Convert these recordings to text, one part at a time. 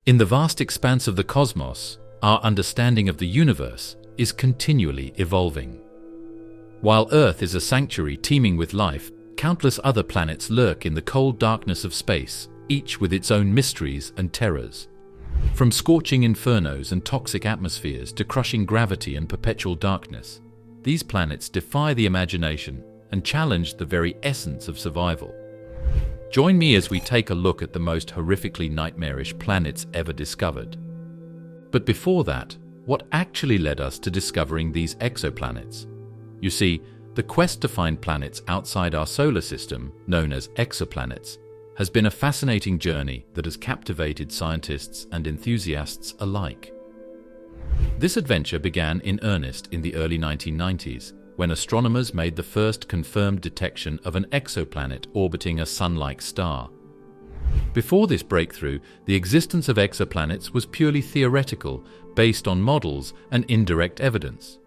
In the vast expanse of the cosmos, our understanding of the universe is continually evolving. While Earth is a sanctuary teeming with life, countless other planets lurk in the cold darkness of space, each with its own mysteries and terrors. From scorching infernos and toxic atmospheres to crushing gravity and perpetual darkness, these planets defy the imagination and challenge the very essence of survival. Join me as we take a look at the most horrifically nightmarish planets ever discovered. But before that, what actually led us to discovering these exoplanets? You see, the quest to find planets outside our solar system, known as exoplanets, has been a fascinating journey that has captivated scientists and enthusiasts alike. This adventure began in earnest in the early 1990s, when astronomers made the first confirmed detection of an exoplanet orbiting a sun-like star. Before this breakthrough, the existence of exoplanets was purely theoretical, based on models and indirect evidence.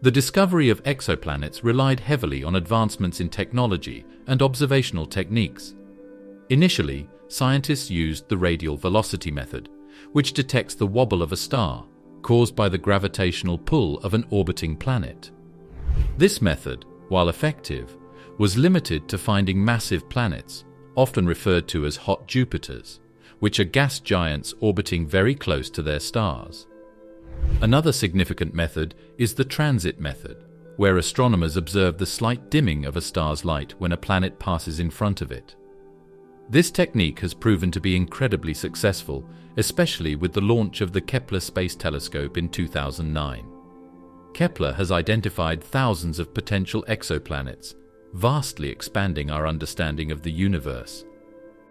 The discovery of exoplanets relied heavily on advancements in technology and observational techniques. Initially, scientists used the radial velocity method, which detects the wobble of a star caused by the gravitational pull of an orbiting planet. This method, while effective, was limited to finding massive planets, often referred to as hot Jupiters, which are gas giants orbiting very close to their stars. Another significant method is the transit method, where astronomers observe the slight dimming of a star's light when a planet passes in front of it. This technique has proven to be incredibly successful, especially with the launch of the Kepler Space Telescope in 2009. Kepler has identified thousands of potential exoplanets, vastly expanding our understanding of the universe.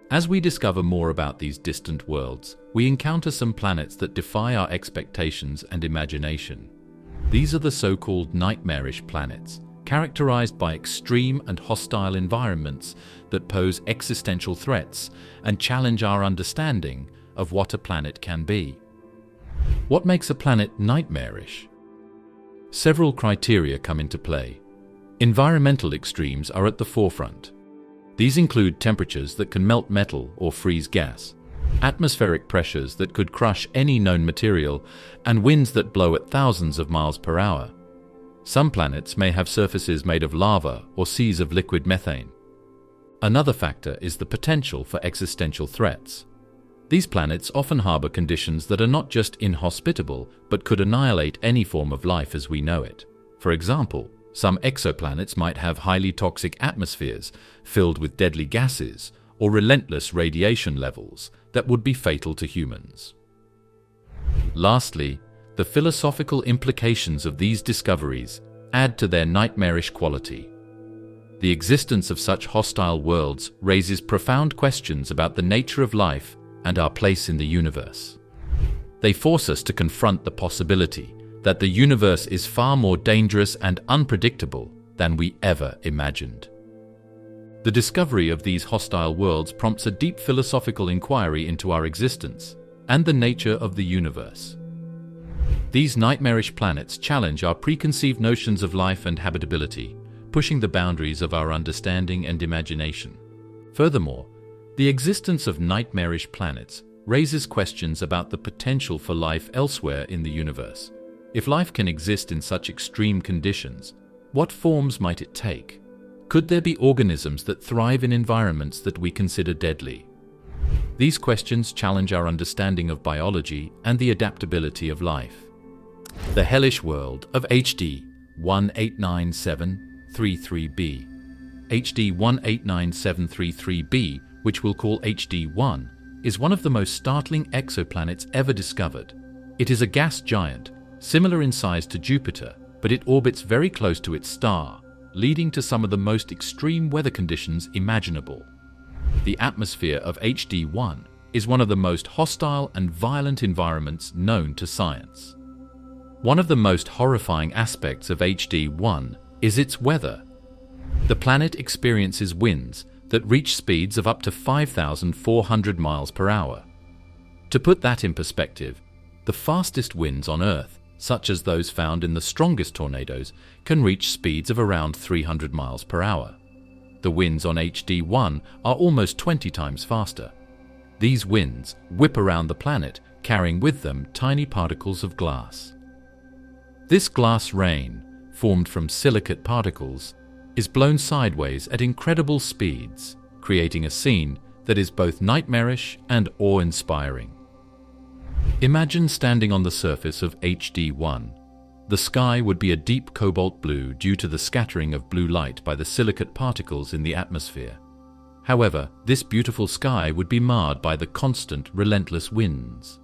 As we discover more about these distant worlds, we encounter some planets that defy our expectations and imagination. These are the so-called nightmarish planets, characterized by extreme and hostile environments that pose existential threats and challenge our understanding of what a planet can be. What makes a planet nightmarish? Several criteria come into play. Environmental extremes are at the forefront. These include temperatures that can melt metal or freeze gas, atmospheric pressures that could crush any known material, and winds that blow at thousands of miles per hour. Some planets may have surfaces made of lava or seas of liquid methane. Another factor is the potential for existential threats. These planets often harbor conditions that are not just inhospitable, but could annihilate any form of life as we know it. For example, some exoplanets might have highly toxic atmospheres filled with deadly gases or relentless radiation levels that would be fatal to humans. Lastly, the philosophical implications of these discoveries add to their nightmarish quality. The existence of such hostile worlds raises profound questions about the nature of life and our place in the universe. They force us to confront the possibility that the universe is far more dangerous and unpredictable than we ever imagined. The discovery of these hostile worlds prompts a deep philosophical inquiry into our existence and the nature of the universe. These nightmarish planets challenge our preconceived notions of life and habitability, pushing the boundaries of our understanding and imagination. Furthermore, the existence of nightmarish planets raises questions about the potential for life elsewhere in the universe. If life can exist in such extreme conditions, what forms might it take? Could there be organisms that thrive in environments that we consider deadly? These questions challenge our understanding of biology and the adaptability of life. The hellish world of HD 189733b. HD 189733b, which we'll call HD1, is one of the most startling exoplanets ever discovered. It is a gas giant, similar in size to Jupiter, but it orbits very close to its star, leading to some of the most extreme weather conditions imaginable. The atmosphere of HD1 is one of the most hostile and violent environments known to science. One of the most horrifying aspects of HD1 is its weather. The planet experiences winds that reach speeds of up to 5,400 miles per hour. To put that in perspective, the fastest winds on Earth, such as those found in the strongest tornadoes, can reach speeds of around 300 miles per hour. The winds on HD1 are almost 20 times faster. These winds whip around the planet, carrying with them tiny particles of glass. This glass rain, formed from silicate particles, is blown sideways at incredible speeds, creating a scene that is both nightmarish and awe-inspiring. Imagine standing on the surface of HD1. The sky would be a deep cobalt blue due to the scattering of blue light by the silicate particles in the atmosphere. However, this beautiful sky would be marred by the constant, relentless winds.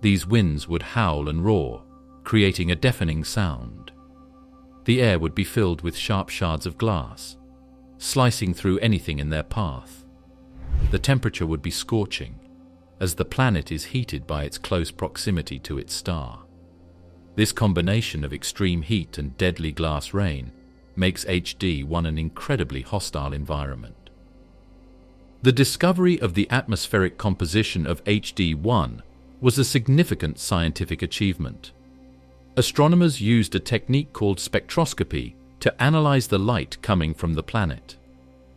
These winds would howl and roar, creating a deafening sound. The air would be filled with sharp shards of glass, slicing through anything in their path. The temperature would be scorching, as the planet is heated by its close proximity to its star. This combination of extreme heat and deadly glass rain makes HD1 an incredibly hostile environment. The discovery of the atmospheric composition of HD1 was a significant scientific achievement. Astronomers used a technique called spectroscopy to analyze the light coming from the planet.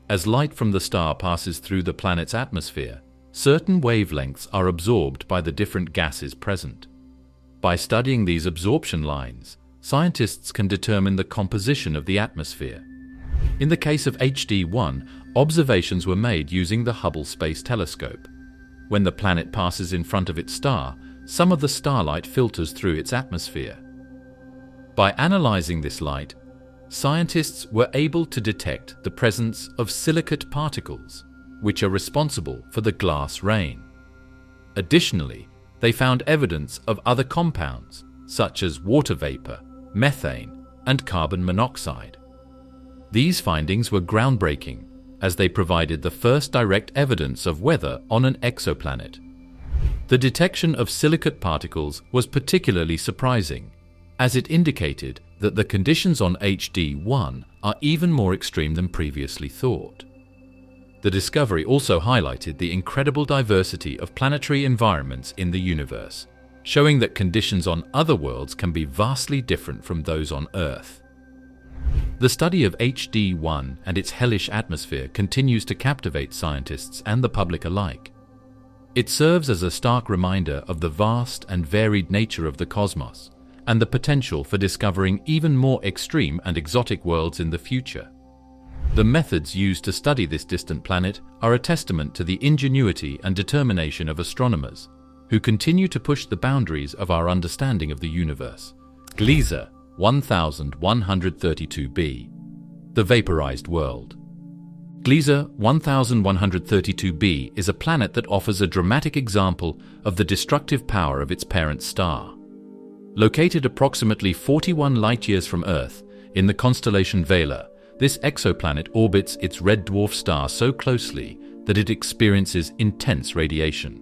As light from the star passes through the planet's atmosphere, certain wavelengths are absorbed by the different gases present. By studying these absorption lines, scientists can determine the composition of the atmosphere. In the case of HD1, observations were made using the Hubble Space Telescope. When the planet passes in front of its star, some of the starlight filters through its atmosphere. By analyzing this light, scientists were able to detect the presence of silicate particles, which are responsible for the glass rain. Additionally, they found evidence of other compounds, such as water vapor, methane, and carbon monoxide. These findings were groundbreaking, as they provided the first direct evidence of weather on an exoplanet. The detection of silicate particles was particularly surprising, as it indicated that the conditions on HD1 are even more extreme than previously thought. The discovery also highlighted the incredible diversity of planetary environments in the universe, showing that conditions on other worlds can be vastly different from those on Earth. The study of HD1 and its hellish atmosphere continues to captivate scientists and the public alike. It serves as a stark reminder of the vast and varied nature of the cosmos and the potential for discovering even more extreme and exotic worlds in the future. The methods used to study this distant planet are a testament to the ingenuity and determination of astronomers, who continue to push the boundaries of our understanding of the universe. Gliese 1132b. The Vaporized World. Gliese 1132b is a planet that offers a dramatic example of the destructive power of its parent star. Located approximately 41 light-years from Earth, in the constellation Vela, this exoplanet orbits its red dwarf star so closely that it experiences intense radiation.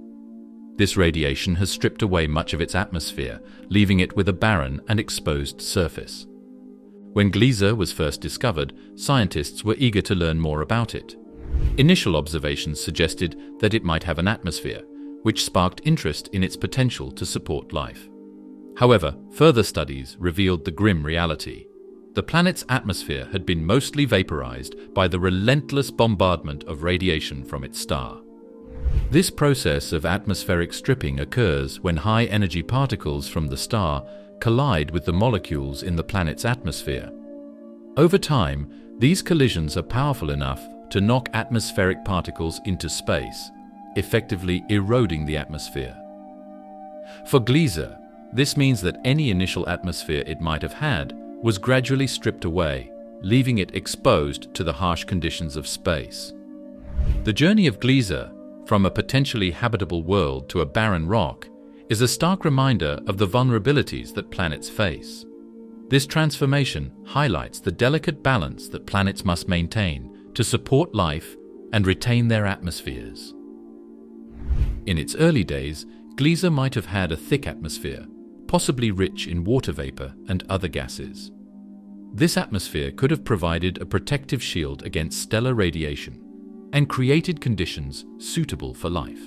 This radiation has stripped away much of its atmosphere, leaving it with a barren and exposed surface. When Gliese was first discovered, scientists were eager to learn more about it. Initial observations suggested that it might have an atmosphere, which sparked interest in its potential to support life. However, further studies revealed the grim reality. The planet's atmosphere had been mostly vaporized by the relentless bombardment of radiation from its star. This process of atmospheric stripping occurs when high-energy particles from the star collide with the molecules in the planet's atmosphere. Over time, these collisions are powerful enough to knock atmospheric particles into space, effectively eroding the atmosphere. For Gliese, this means that any initial atmosphere it might have had was gradually stripped away, leaving it exposed to the harsh conditions of space. The journey of Gliese, from a potentially habitable world to a barren rock, is a stark reminder of the vulnerabilities that planets face. This transformation highlights the delicate balance that planets must maintain to support life and retain their atmospheres. In its early days, Gliese might have had a thick atmosphere, possibly rich in water vapor and other gases. This atmosphere could have provided a protective shield against stellar radiation and created conditions suitable for life.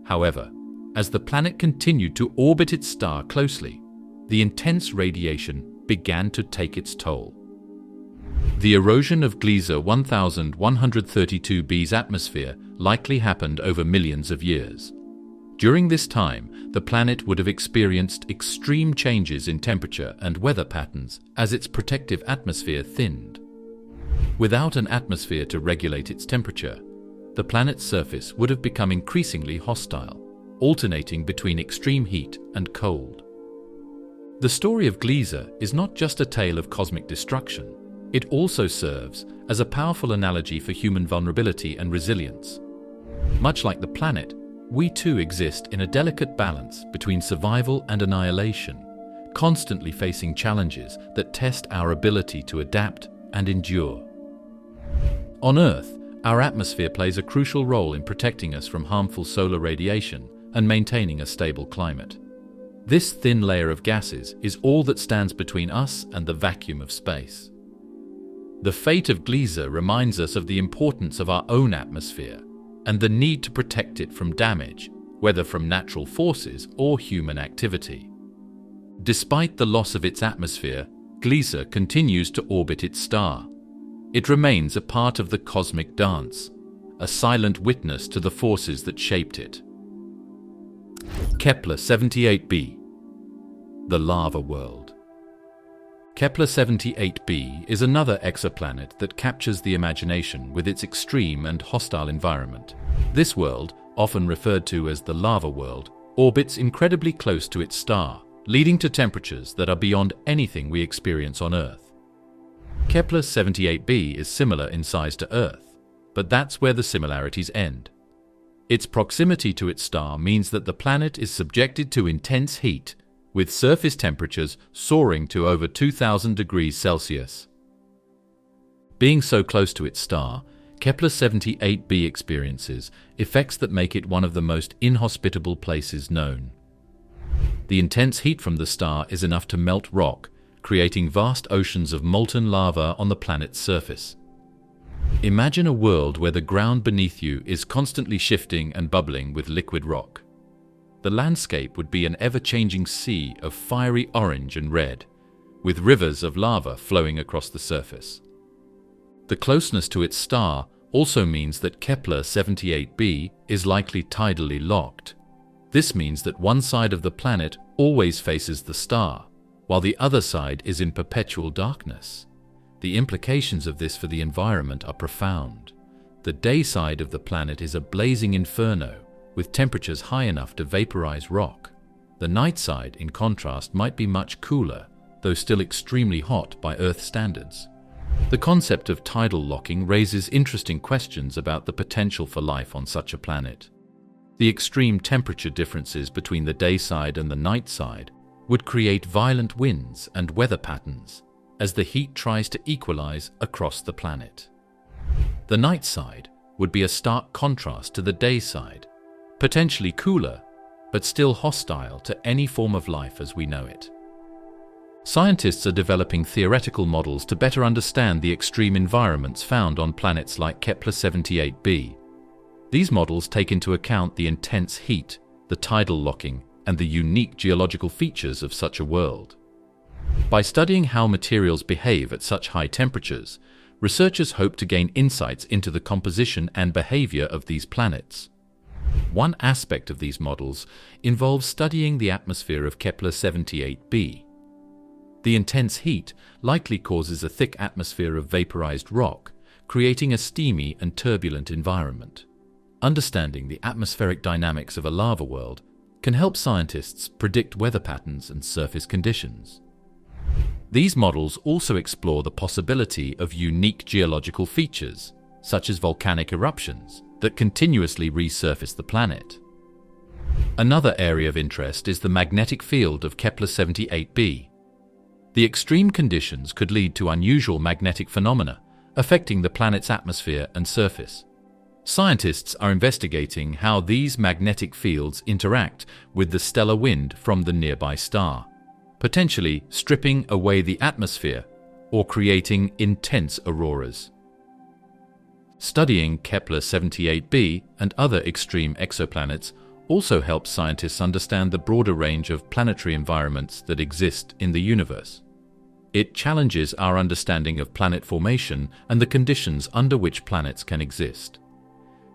However, as the planet continued to orbit its star closely, the intense radiation began to take its toll. The erosion of Gliese 1132b's atmosphere likely happened over millions of years. During this time, the planet would have experienced extreme changes in temperature and weather patterns as its protective atmosphere thinned. Without an atmosphere to regulate its temperature, the planet's surface would have become increasingly hostile, alternating between extreme heat and cold. The story of Gliese is not just a tale of cosmic destruction. It also serves as a powerful analogy for human vulnerability and resilience. Much like the planet, we too exist in a delicate balance between survival and annihilation, constantly facing challenges that test our ability to adapt and endure. On Earth, our atmosphere plays a crucial role in protecting us from harmful solar radiation and maintaining a stable climate. This thin layer of gases is all that stands between us and the vacuum of space. The fate of Gliese reminds us of the importance of our own atmosphere and the need to protect it from damage, whether from natural forces or human activity. Despite the loss of its atmosphere, Gliese continues to orbit its star. It remains a part of the cosmic dance, a silent witness to the forces that shaped it. Kepler-78b, the lava world. Kepler-78b is another exoplanet that captures the imagination with its extreme and hostile environment. This world, often referred to as the lava world, orbits incredibly close to its star, leading to temperatures that are beyond anything we experience on Earth. Kepler-78b is similar in size to Earth, but that's where the similarities end. Its proximity to its star means that the planet is subjected to intense heat, with surface temperatures soaring to over 2,000 degrees Celsius. Being so close to its star, Kepler-78b experiences effects that make it one of the most inhospitable places known. The intense heat from the star is enough to melt rock, creating vast oceans of molten lava on the planet's surface. Imagine a world where the ground beneath you is constantly shifting and bubbling with liquid rock. The landscape would be an ever-changing sea of fiery orange and red, with rivers of lava flowing across the surface. The closeness to its star also means that Kepler-78b is likely tidally locked. This means that one side of the planet always faces the star, while the other side is in perpetual darkness. The implications of this for the environment are profound. The day side of the planet is a blazing inferno, with temperatures high enough to vaporize rock. The night side, in contrast, might be much cooler, though still extremely hot by Earth standards. The concept of tidal locking raises interesting questions about the potential for life on such a planet. The extreme temperature differences between the day side and the night side would create violent winds and weather patterns as the heat tries to equalize across the planet. The night side would be a stark contrast to the day side, potentially cooler, but still hostile to any form of life as we know it. Scientists are developing theoretical models to better understand the extreme environments found on planets like Kepler-78b. These models take into account the intense heat, the tidal locking, and the unique geological features of such a world. By studying how materials behave at such high temperatures, researchers hope to gain insights into the composition and behavior of these planets. One aspect of these models involves studying the atmosphere of Kepler-78b. The intense heat likely causes a thick atmosphere of vaporized rock, creating a steamy and turbulent environment. Understanding the atmospheric dynamics of a lava world can help scientists predict weather patterns and surface conditions. These models also explore the possibility of unique geological features, such as volcanic eruptions, that continuously resurface the planet. Another area of interest is the magnetic field of Kepler-78b. The extreme conditions could lead to unusual magnetic phenomena affecting the planet's atmosphere and surface. Scientists are investigating how these magnetic fields interact with the stellar wind from the nearby star, potentially stripping away the atmosphere or creating intense auroras. Studying Kepler-78b and other extreme exoplanets also helps scientists understand the broader range of planetary environments that exist in the universe. It challenges our understanding of planet formation and the conditions under which planets can exist.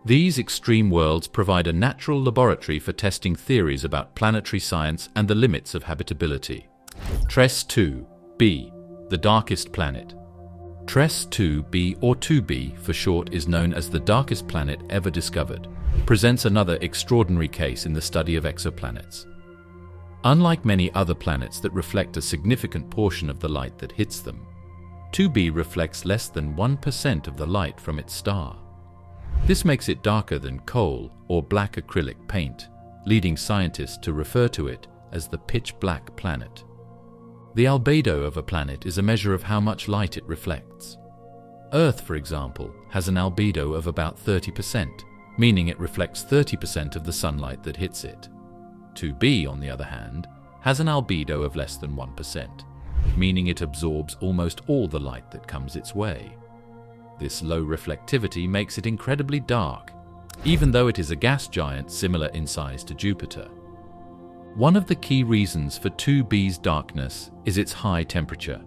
These extreme worlds provide a natural laboratory for testing theories about planetary science and the limits of habitability. TRES 2b, the darkest planet. TRES 2b, or 2b for short, is known as the darkest planet ever discovered, presents another extraordinary case in the study of exoplanets. Unlike many other planets that reflect a significant portion of the light that hits them, 2b reflects less than 1% of the light from its star. This makes it darker than coal or black acrylic paint, leading scientists to refer to it as the pitch-black planet. The albedo of a planet is a measure of how much light it reflects. Earth, for example, has an albedo of about 30%, meaning it reflects 30% of the sunlight that hits it. 2b, on the other hand, has an albedo of less than 1%, meaning it absorbs almost all the light that comes its way. This low reflectivity makes it incredibly dark, even though it is a gas giant similar in size to Jupiter. One of the key reasons for 2b's darkness is its high temperature.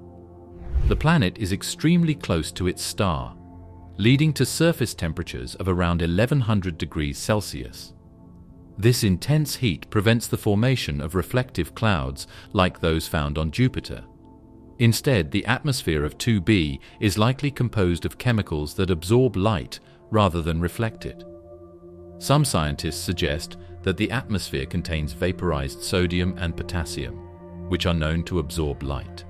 The planet is extremely close to its star, leading to surface temperatures of around 1100 degrees Celsius. This intense heat prevents the formation of reflective clouds like those found on Jupiter. Instead, the atmosphere of 2b is likely composed of chemicals that absorb light rather than reflect it. Some scientists suggest that the atmosphere contains vaporized sodium and potassium, which are known to absorb light.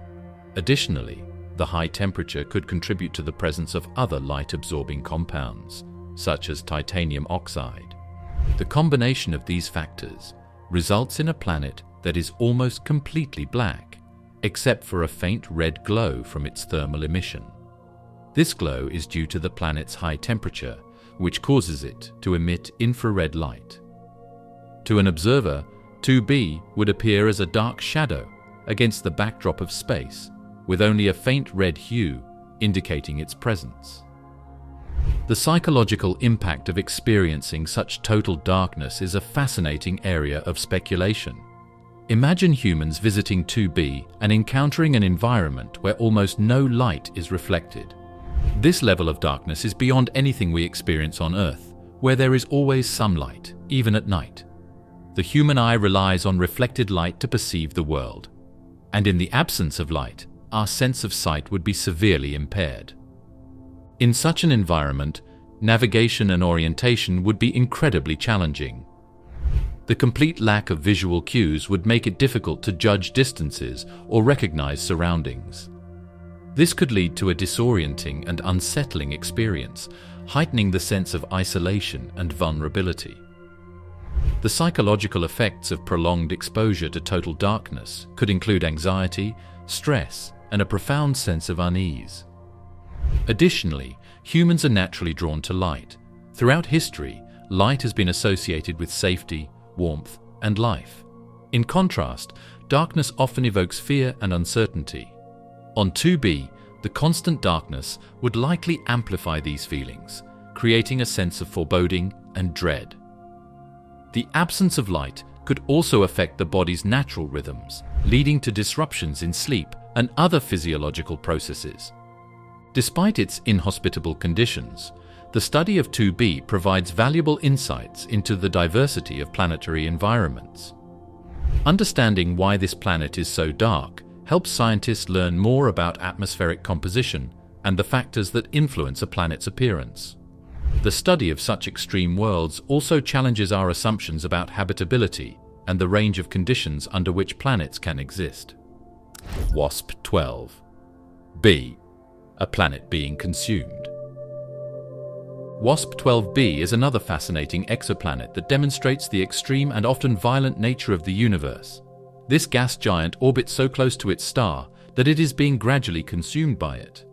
Additionally, the high temperature could contribute to the presence of other light-absorbing compounds, such as titanium oxide. The combination of these factors results in a planet that is almost completely black, except for a faint red glow from its thermal emission. This glow is due to the planet's high temperature, which causes it to emit infrared light. To an observer, 2b would appear as a dark shadow against the backdrop of space, with only a faint red hue indicating its presence. The psychological impact of experiencing such total darkness is a fascinating area of speculation. Imagine humans visiting 2b and encountering an environment where almost no light is reflected. This level of darkness is beyond anything we experience on Earth, where there is always some light, even at night. The human eye relies on reflected light to perceive the world, and in the absence of light, our sense of sight would be severely impaired. In such an environment, navigation and orientation would be incredibly challenging. The complete lack of visual cues would make it difficult to judge distances or recognize surroundings. This could lead to a disorienting and unsettling experience, heightening the sense of isolation and vulnerability. The psychological effects of prolonged exposure to total darkness could include anxiety, stress, and a profound sense of unease. Additionally, humans are naturally drawn to light. Throughout history, light has been associated with safety, warmth, and life. In contrast, darkness often evokes fear and uncertainty. On 2b, the constant darkness would likely amplify these feelings, creating a sense of foreboding and dread. The absence of light could also affect the body's natural rhythms, leading to disruptions in sleep and other physiological processes. Despite its inhospitable conditions, the study of 2b provides valuable insights into the diversity of planetary environments. Understanding why this planet is so dark helps scientists learn more about atmospheric composition and the factors that influence a planet's appearance. The study of such extreme worlds also challenges our assumptions about habitability and the range of conditions under which planets can exist. WASP-12b, a planet being consumed. WASP-12b is another fascinating exoplanet that demonstrates the extreme and often violent nature of the universe. This gas giant orbits so close to its star that it is being gradually consumed by it.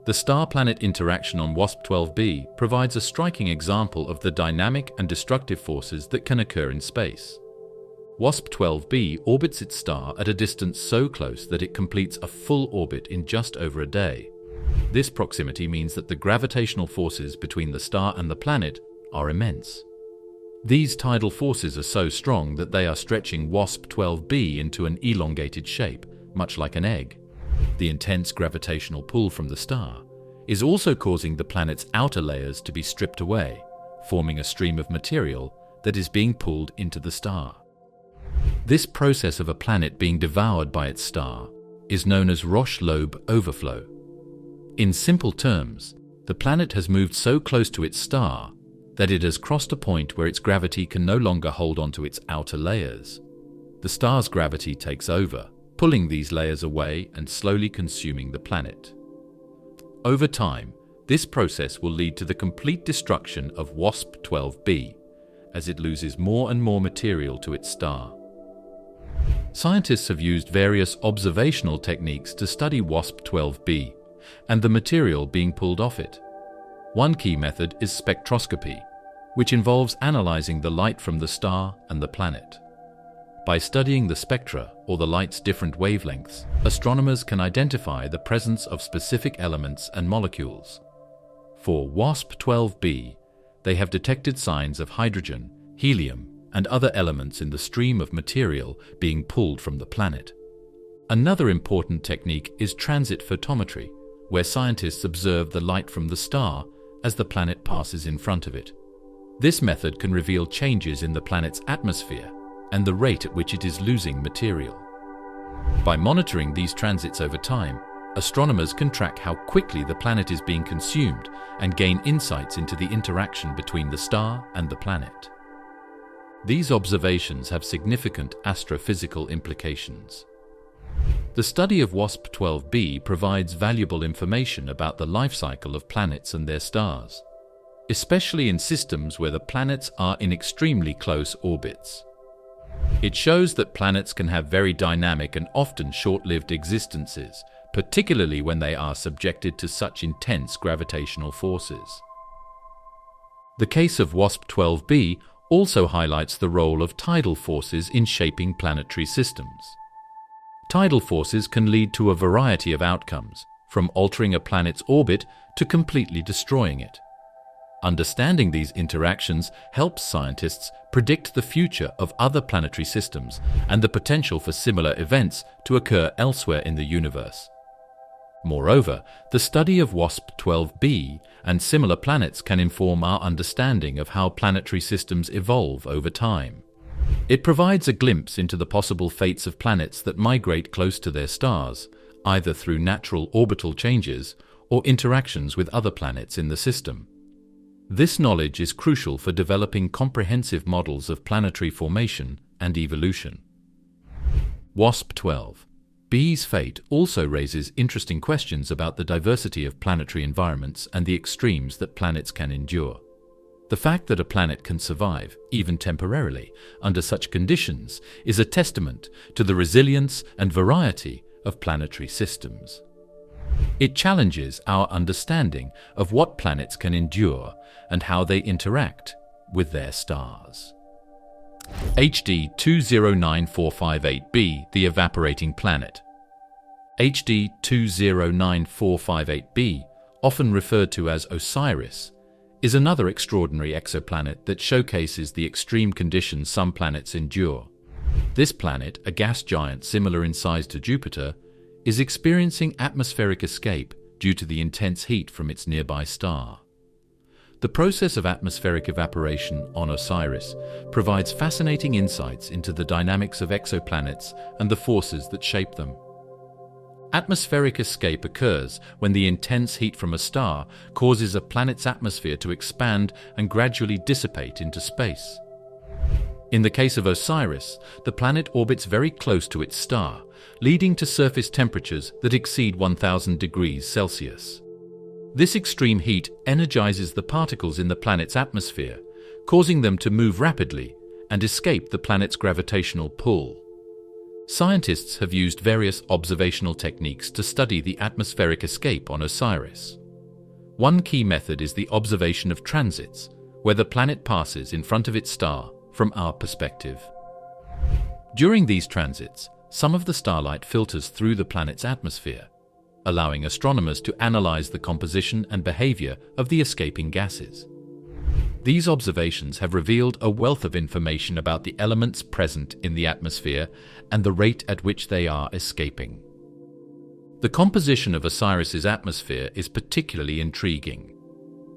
The star-planet interaction on WASP-12b provides a striking example of the dynamic and destructive forces that can occur in space. WASP-12b orbits its star at a distance so close that it completes a full orbit in just over a day. This proximity means that the gravitational forces between the star and the planet are immense. These tidal forces are so strong that they are stretching WASP-12b into an elongated shape, much like an egg. The intense gravitational pull from the star is also causing the planet's outer layers to be stripped away, forming a stream of material that is being pulled into the star. This process of a planet being devoured by its star is known as Roche-Lobe overflow. In simple terms, the planet has moved so close to its star that it has crossed a point where its gravity can no longer hold onto its outer layers. The star's gravity takes over, pulling these layers away and slowly consuming the planet. Over time, this process will lead to the complete destruction of WASP-12b, as it loses more and more material to its star. Scientists have used various observational techniques to study WASP-12b and the material being pulled off it. One key method is spectroscopy, which involves analyzing the light from the star and the planet. By studying the spectra, or the light's different wavelengths, astronomers can identify the presence of specific elements and molecules. For WASP-12b, they have detected signs of hydrogen, helium, and other elements in the stream of material being pulled from the planet. Another important technique is transit photometry, where scientists observe the light from the star as the planet passes in front of it. This method can reveal changes in the planet's atmosphere and the rate at which it is losing material. By monitoring these transits over time, astronomers can track how quickly the planet is being consumed and gain insights into the interaction between the star and the planet. These observations have significant astrophysical implications. The study of WASP-12b provides valuable information about the life cycle of planets and their stars, especially in systems where the planets are in extremely close orbits. It shows that planets can have very dynamic and often short-lived existences, particularly when they are subjected to such intense gravitational forces. The case of WASP-12b also highlights the role of tidal forces in shaping planetary systems. Tidal forces can lead to a variety of outcomes, from altering a planet's orbit to completely destroying it. Understanding these interactions helps scientists predict the future of other planetary systems and the potential for similar events to occur elsewhere in the universe. Moreover, the study of WASP-12b and similar planets can inform our understanding of how planetary systems evolve over time. It provides a glimpse into the possible fates of planets that migrate close to their stars, either through natural orbital changes or interactions with other planets in the system. This knowledge is crucial for developing comprehensive models of planetary formation and evolution. WASP-12b's fate also raises interesting questions about the diversity of planetary environments and the extremes that planets can endure. The fact that a planet can survive, even temporarily, under such conditions is a testament to the resilience and variety of planetary systems. It challenges our understanding of what planets can endure and how they interact with their stars. HD 209458b, the evaporating planet. HD 209458b, often referred to as Osiris, is another extraordinary exoplanet that showcases the extreme conditions some planets endure. This planet, a gas giant similar in size to Jupiter, is experiencing atmospheric escape due to the intense heat from its nearby star. The process of atmospheric evaporation on Osiris provides fascinating insights into the dynamics of exoplanets and the forces that shape them. Atmospheric escape occurs when the intense heat from a star causes a planet's atmosphere to expand and gradually dissipate into space. In the case of Osiris, the planet orbits very close to its star, leading to surface temperatures that exceed 1000 degrees Celsius. This extreme heat energizes the particles in the planet's atmosphere, causing them to move rapidly and escape the planet's gravitational pull. Scientists have used various observational techniques to study the atmospheric escape on Osiris. One key method is the observation of transits, where the planet passes in front of its star from our perspective. During these transits, some of the starlight filters through the planet's atmosphere, allowing astronomers to analyze the composition and behavior of the escaping gases. These observations have revealed a wealth of information about the elements present in the atmosphere and the rate at which they are escaping. The composition of Osiris's atmosphere is particularly intriguing.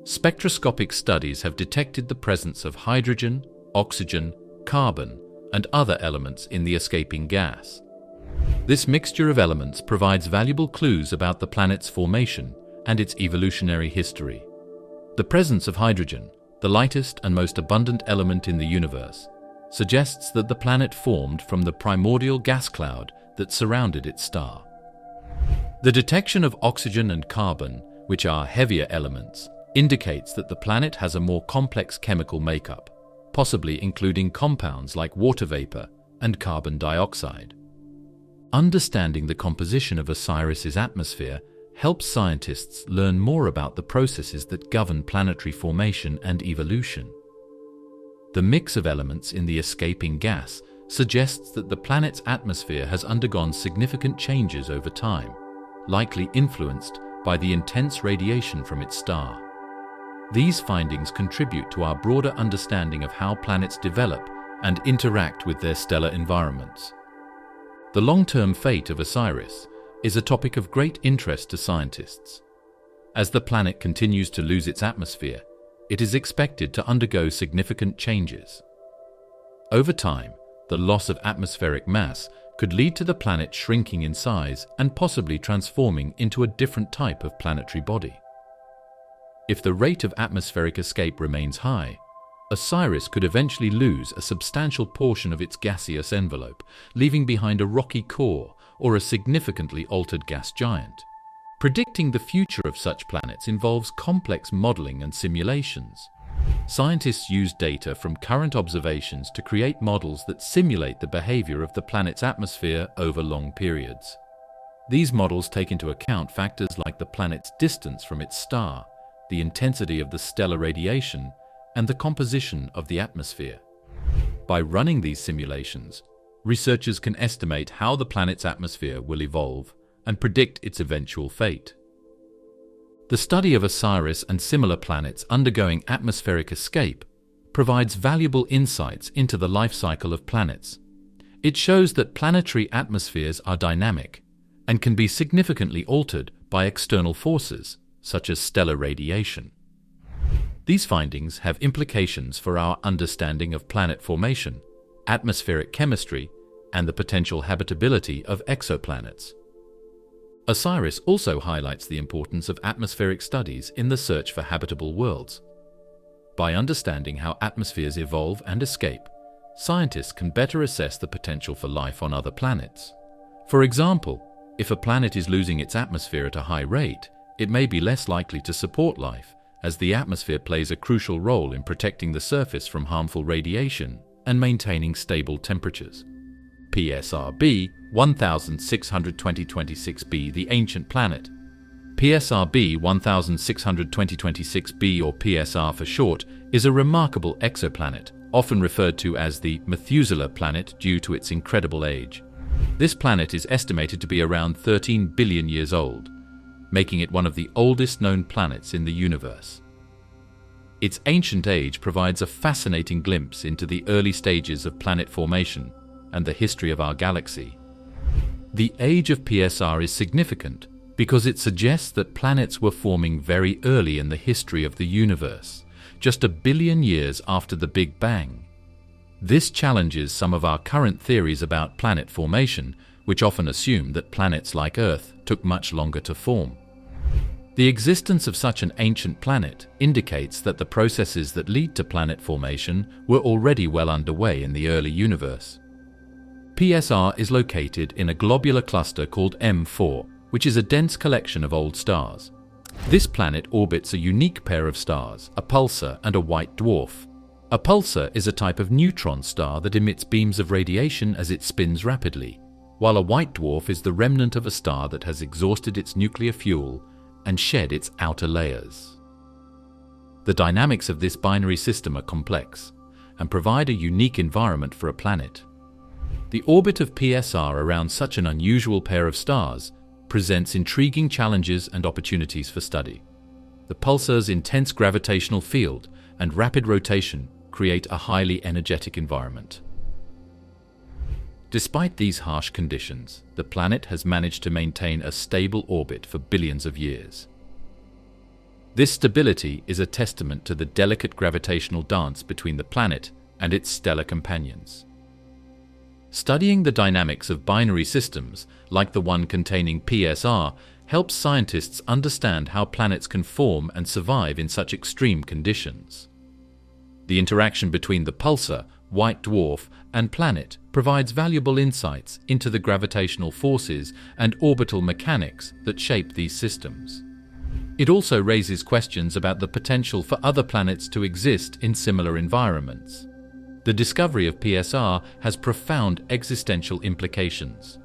Spectroscopic studies have detected the presence of hydrogen, oxygen, carbon, and other elements in the escaping gas. This mixture of elements provides valuable clues about the planet's formation and its evolutionary history. The presence of hydrogen, the lightest and most abundant element in the universe, suggests that the planet formed from the primordial gas cloud that surrounded its star. The detection of oxygen and carbon, which are heavier elements, indicates that the planet has a more complex chemical makeup, possibly including compounds like water vapor and carbon dioxide. Understanding the composition of Osiris's atmosphere helps scientists learn more about the processes that govern planetary formation and evolution. The mix of elements in the escaping gas suggests that the planet's atmosphere has undergone significant changes over time, likely influenced by the intense radiation from its star. These findings contribute to our broader understanding of how planets develop and interact with their stellar environments. The long-term fate of Osiris is a topic of great interest to scientists. As the planet continues to lose its atmosphere, it is expected to undergo significant changes. Over time, the loss of atmospheric mass could lead to the planet shrinking in size and possibly transforming into a different type of planetary body. If the rate of atmospheric escape remains high, Osiris could eventually lose a substantial portion of its gaseous envelope, leaving behind a rocky core or a significantly altered gas giant. Predicting the future of such planets involves complex modeling and simulations. Scientists use data from current observations to create models that simulate the behavior of the planet's atmosphere over long periods. These models take into account factors like the planet's distance from its star, the intensity of the stellar radiation, and the composition of the atmosphere. By running these simulations, researchers can estimate how the planet's atmosphere will evolve and predict its eventual fate. The study of Osiris and similar planets undergoing atmospheric escape provides valuable insights into the life cycle of planets. It shows that planetary atmospheres are dynamic and can be significantly altered by external forces, such as stellar radiation. These findings have implications for our understanding of planet formation, atmospheric chemistry, and the potential habitability of exoplanets. Osiris also highlights the importance of atmospheric studies in the search for habitable worlds. By understanding how atmospheres evolve and escape, scientists can better assess the potential for life on other planets. For example, if a planet is losing its atmosphere at a high rate, it may be less likely to support life, as the atmosphere plays a crucial role in protecting the surface from harmful radiation and maintaining stable temperatures. PSR B1620-26b, the ancient planet. PSR B1620-26b, or PSR for short, is a remarkable exoplanet, often referred to as the Methuselah planet due to its incredible age. This planet is estimated to be around 13 billion years old, making it one of the oldest known planets in the universe. Its ancient age provides a fascinating glimpse into the early stages of planet formation and the history of our galaxy. The age of PSR is significant because it suggests that planets were forming very early in the history of the universe, just a billion years after the Big Bang. This challenges some of our current theories about planet formation, which often assume that planets like Earth took much longer to form. The existence of such an ancient planet indicates that the processes that lead to planet formation were already well underway in the early universe. PSR is located in a globular cluster called M4, which is a dense collection of old stars. This planet orbits a unique pair of stars, a pulsar and a white dwarf. A pulsar is a type of neutron star that emits beams of radiation as it spins rapidly, while a white dwarf is the remnant of a star that has exhausted its nuclear fuel and shed its outer layers. The dynamics of this binary system are complex and provide a unique environment for a planet. The orbit of PSR around such an unusual pair of stars presents intriguing challenges and opportunities for study. The pulsar's intense gravitational field and rapid rotation create a highly energetic environment. Despite these harsh conditions, the planet has managed to maintain a stable orbit for billions of years. This stability is a testament to the delicate gravitational dance between the planet and its stellar companions. Studying the dynamics of binary systems, like the one containing PSR, helps scientists understand how planets can form and survive in such extreme conditions. The interaction between the pulsar, white dwarf, and planet provides valuable insights into the gravitational forces and orbital mechanics that shape these systems. It also raises questions about the potential for other planets to exist in similar environments. The discovery of PSR has profound existential implications.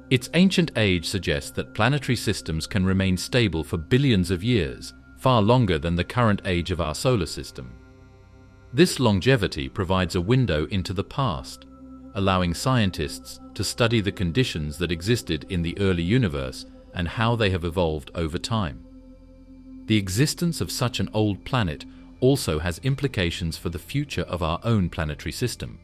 Its ancient age suggests that planetary systems can remain stable for billions of years, far longer than the current age of our solar system. This longevity provides a window into the past, allowing scientists to study the conditions that existed in the early universe and how they have evolved over time. The existence of such an old planet also has implications for the future of our own planetary system.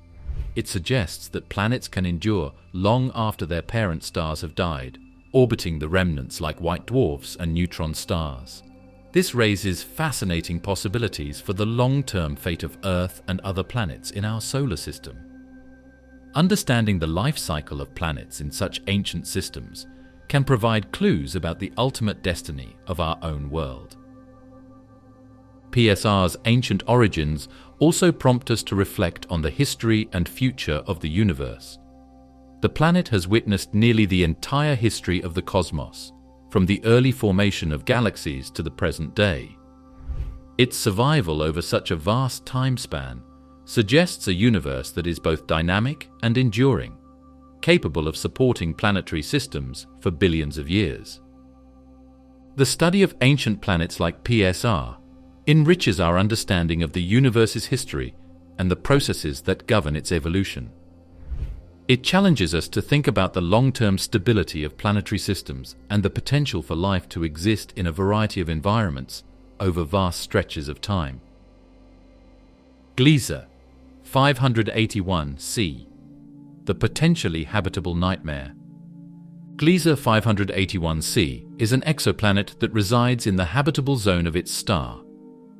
It suggests that planets can endure long after their parent stars have died, orbiting the remnants like white dwarfs and neutron stars. This raises fascinating possibilities for the long-term fate of Earth and other planets in our solar system. Understanding the life cycle of planets in such ancient systems can provide clues about the ultimate destiny of our own world. PSR's ancient origins also prompt us to reflect on the history and future of the universe. The planet has witnessed nearly the entire history of the cosmos, from the early formation of galaxies to the present day. Its survival over such a vast time span suggests a universe that is both dynamic and enduring, capable of supporting planetary systems for billions of years. The study of ancient planets like PSR enriches our understanding of the universe's history and the processes that govern its evolution. It challenges us to think about the long-term stability of planetary systems and the potential for life to exist in a variety of environments over vast stretches of time. Gliese 581c, the potentially habitable nightmare. Gliese 581c is an exoplanet that resides in the habitable zone of its star,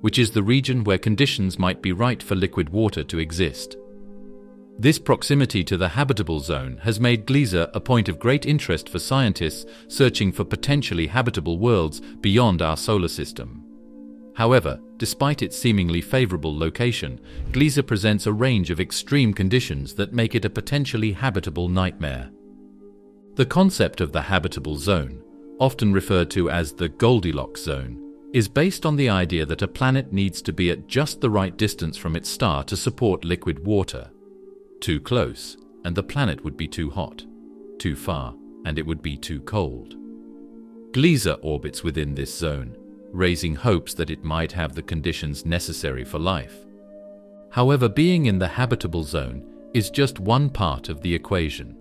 which is the region where conditions might be right for liquid water to exist. This proximity to the habitable zone has made Gliese a point of great interest for scientists searching for potentially habitable worlds beyond our solar system. However, despite its seemingly favorable location, Gliese presents a range of extreme conditions that make it a potentially habitable nightmare. The concept of the habitable zone, often referred to as the Goldilocks zone, is based on the idea that a planet needs to be at just the right distance from its star to support liquid water. Too close, and the planet would be too hot. Too far, and it would be too cold. Gliese orbits within this zone, raising hopes that it might have the conditions necessary for life. However, being in the habitable zone is just one part of the equation.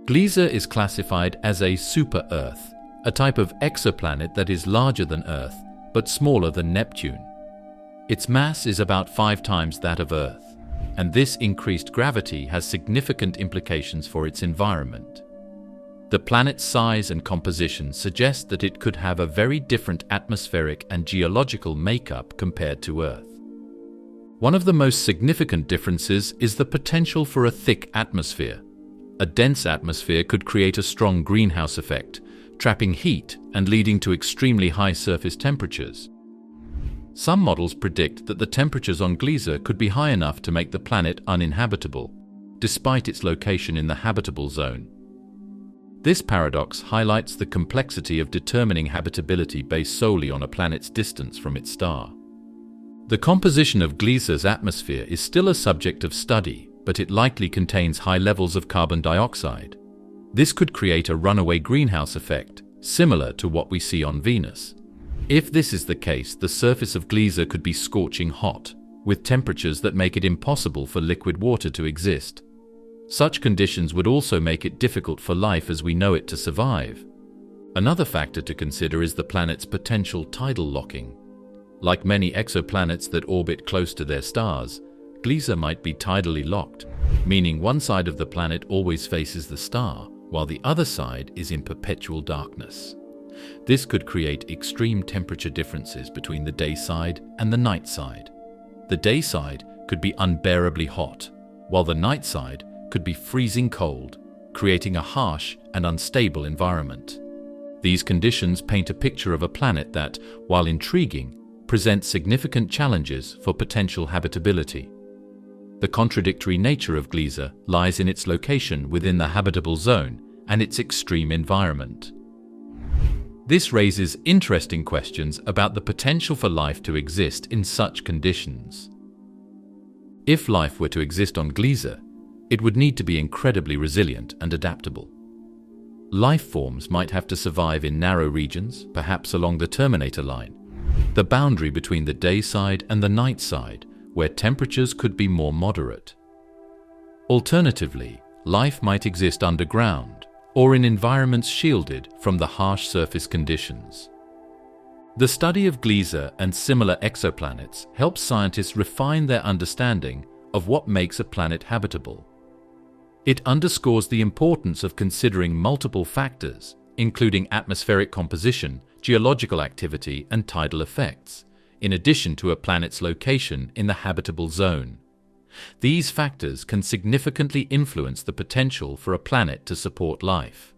Gliese is classified as a super-Earth, a type of exoplanet that is larger than Earth, but smaller than Neptune. Its mass is about 5 times that of Earth, and this increased gravity has significant implications for its environment. The planet's size and composition suggest that it could have a very different atmospheric and geological makeup compared to Earth. One of the most significant differences is the potential for a thick atmosphere. A dense atmosphere could create a strong greenhouse effect, trapping heat and leading to extremely high surface temperatures. Some models predict that the temperatures on Gliese could be high enough to make the planet uninhabitable, despite its location in the habitable zone. This paradox highlights the complexity of determining habitability based solely on a planet's distance from its star. The composition of Gliese's atmosphere is still a subject of study, but it likely contains high levels of carbon dioxide. This could create a runaway greenhouse effect, similar to what we see on Venus. If this is the case, the surface of Gliese could be scorching hot, with temperatures that make it impossible for liquid water to exist. Such conditions would also make it difficult for life as we know it to survive. Another factor to consider is the planet's potential tidal locking. Like many exoplanets that orbit close to their stars, Gliese might be tidally locked, meaning one side of the planet always faces the star, while the other side is in perpetual darkness. This could create extreme temperature differences between the day side and the night side. The day side could be unbearably hot, while the night side could be freezing cold, creating a harsh and unstable environment. These conditions paint a picture of a planet that, while intriguing, presents significant challenges for potential habitability. The contradictory nature of Gliese lies in its location within the habitable zone and its extreme environment. This raises interesting questions about the potential for life to exist in such conditions. If life were to exist on Gliese, it would need to be incredibly resilient and adaptable. Life forms might have to survive in narrow regions, perhaps along the terminator line, the boundary between the day side and the night side, where temperatures could be more moderate. Alternatively, life might exist underground or in environments shielded from the harsh surface conditions. The study of Gliese and similar exoplanets helps scientists refine their understanding of what makes a planet habitable. It underscores the importance of considering multiple factors, including atmospheric composition, geological activity, and tidal effects, in addition to a planet's location in the habitable zone. These factors can significantly influence the potential for a planet to support life.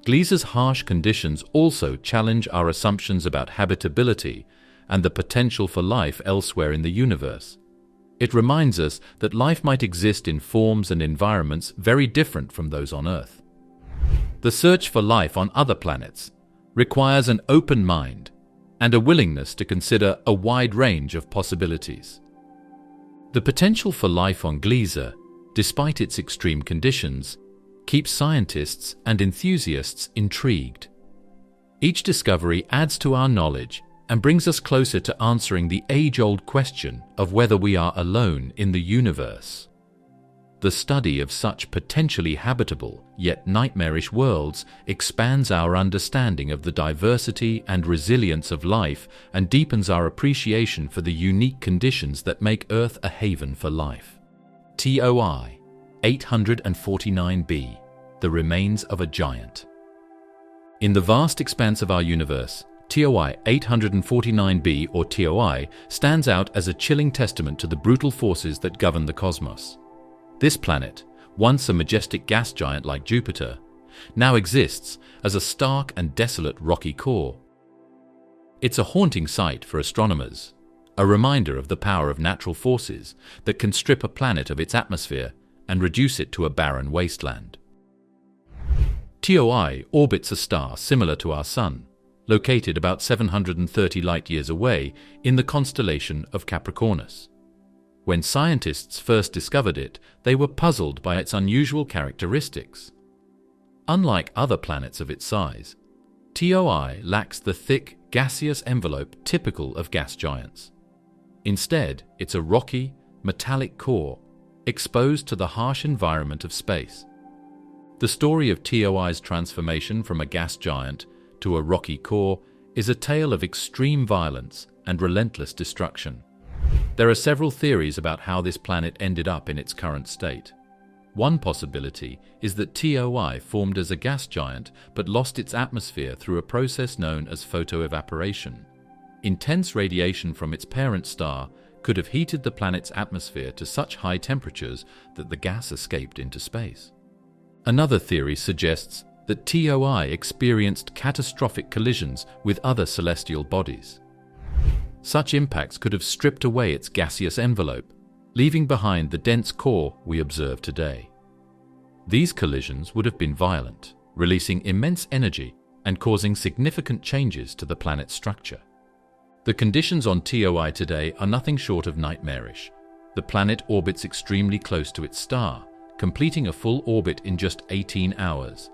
Gliese's harsh conditions also challenge our assumptions about habitability and the potential for life elsewhere in the universe. It reminds us that life might exist in forms and environments very different from those on Earth. The search for life on other planets requires an open mind and a willingness to consider a wide range of possibilities. The potential for life on Gliese, despite its extreme conditions, keeps scientists and enthusiasts intrigued. Each discovery adds to our knowledge and brings us closer to answering the age-old question of whether we are alone in the universe. The study of such potentially habitable yet nightmarish worlds expands our understanding of the diversity and resilience of life and deepens our appreciation for the unique conditions that make Earth a haven for life. TOI 849b, the remains of a giant. In the vast expanse of our universe, TOI 849b, or TOI, stands out as a chilling testament to the brutal forces that govern the cosmos. This planet, once a majestic gas giant like Jupiter, now exists as a stark and desolate rocky core. It's a haunting sight for astronomers, a reminder of the power of natural forces that can strip a planet of its atmosphere and reduce it to a barren wasteland. TOI orbits a star similar to our Sun, located about 730 light-years away in the constellation of Capricornus. When scientists first discovered it, they were puzzled by its unusual characteristics. Unlike other planets of its size, TOI lacks the thick, gaseous envelope typical of gas giants. Instead, it's a rocky, metallic core, exposed to the harsh environment of space. The story of TOI's transformation from a gas giant to a rocky core is a tale of extreme violence and relentless destruction. There are several theories about how this planet ended up in its current state. One possibility is that TOI formed as a gas giant but lost its atmosphere through a process known as photoevaporation. Intense radiation from its parent star could have heated the planet's atmosphere to such high temperatures that the gas escaped into space. Another theory suggests that TOI experienced catastrophic collisions with other celestial bodies. Such impacts could have stripped away its gaseous envelope, leaving behind the dense core we observe today. These collisions would have been violent, releasing immense energy and causing significant changes to the planet's structure. The conditions on TOI today are nothing short of nightmarish. The planet orbits extremely close to its star, completing a full orbit in just 18 hours.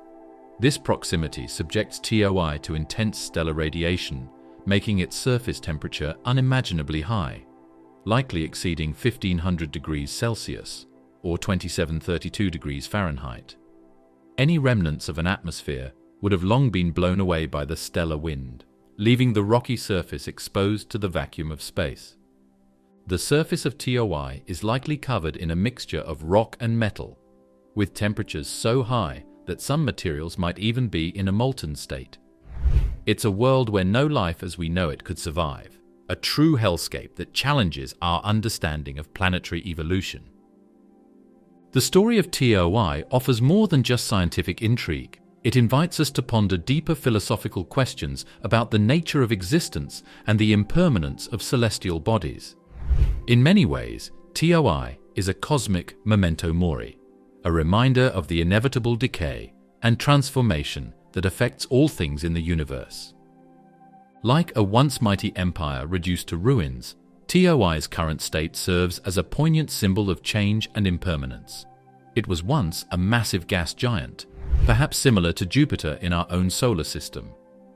This proximity subjects TOI to intense stellar radiation, making its surface temperature unimaginably high, likely exceeding 1500 degrees Celsius or 2732 degrees Fahrenheit. Any remnants of an atmosphere would have long been blown away by the stellar wind, leaving the rocky surface exposed to the vacuum of space. The surface of TOI is likely covered in a mixture of rock and metal, with temperatures so high that some materials might even be in a molten state. It's a world where no life as we know it could survive, a true hellscape that challenges our understanding of planetary evolution. The story of TOI offers more than just scientific intrigue. It invites us to ponder deeper philosophical questions about the nature of existence and the impermanence of celestial bodies. In many ways, TOI is a cosmic memento mori, a reminder of the inevitable decay and transformation that affects all things in the universe. Like a once mighty empire reduced to ruins, TOI's current state serves as a poignant symbol of change and impermanence. It was once a massive gas giant, perhaps similar to Jupiter in our own solar system,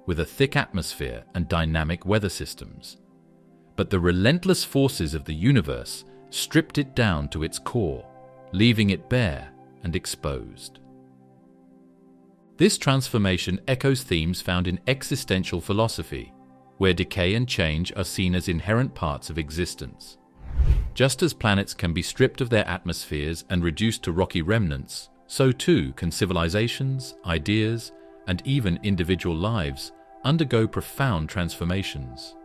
with a thick atmosphere and dynamic weather systems. But the relentless forces of the universe stripped it down to its core, leaving it bare and exposed. This transformation echoes themes found in existential philosophy, where decay and change are seen as inherent parts of existence. Just as planets can be stripped of their atmospheres and reduced to rocky remnants, so too can civilizations, ideas, and even individual lives undergo profound transformations.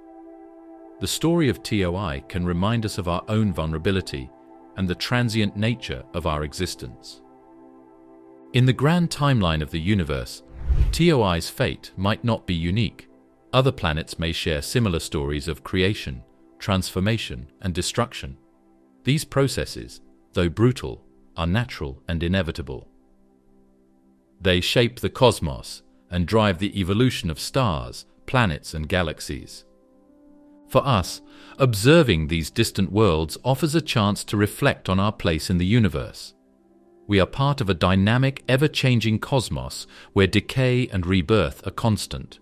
The story of TOI can remind us of our own vulnerability and the transient nature of our existence. In the grand timeline of the universe, TOI's fate might not be unique. Other planets may share similar stories of creation, transformation, and destruction. These processes, though brutal, are natural and inevitable. They shape the cosmos and drive the evolution of stars, planets, and galaxies. For us, observing these distant worlds offers a chance to reflect on our place in the universe. We are part of a dynamic, ever-changing cosmos where decay and rebirth are constant.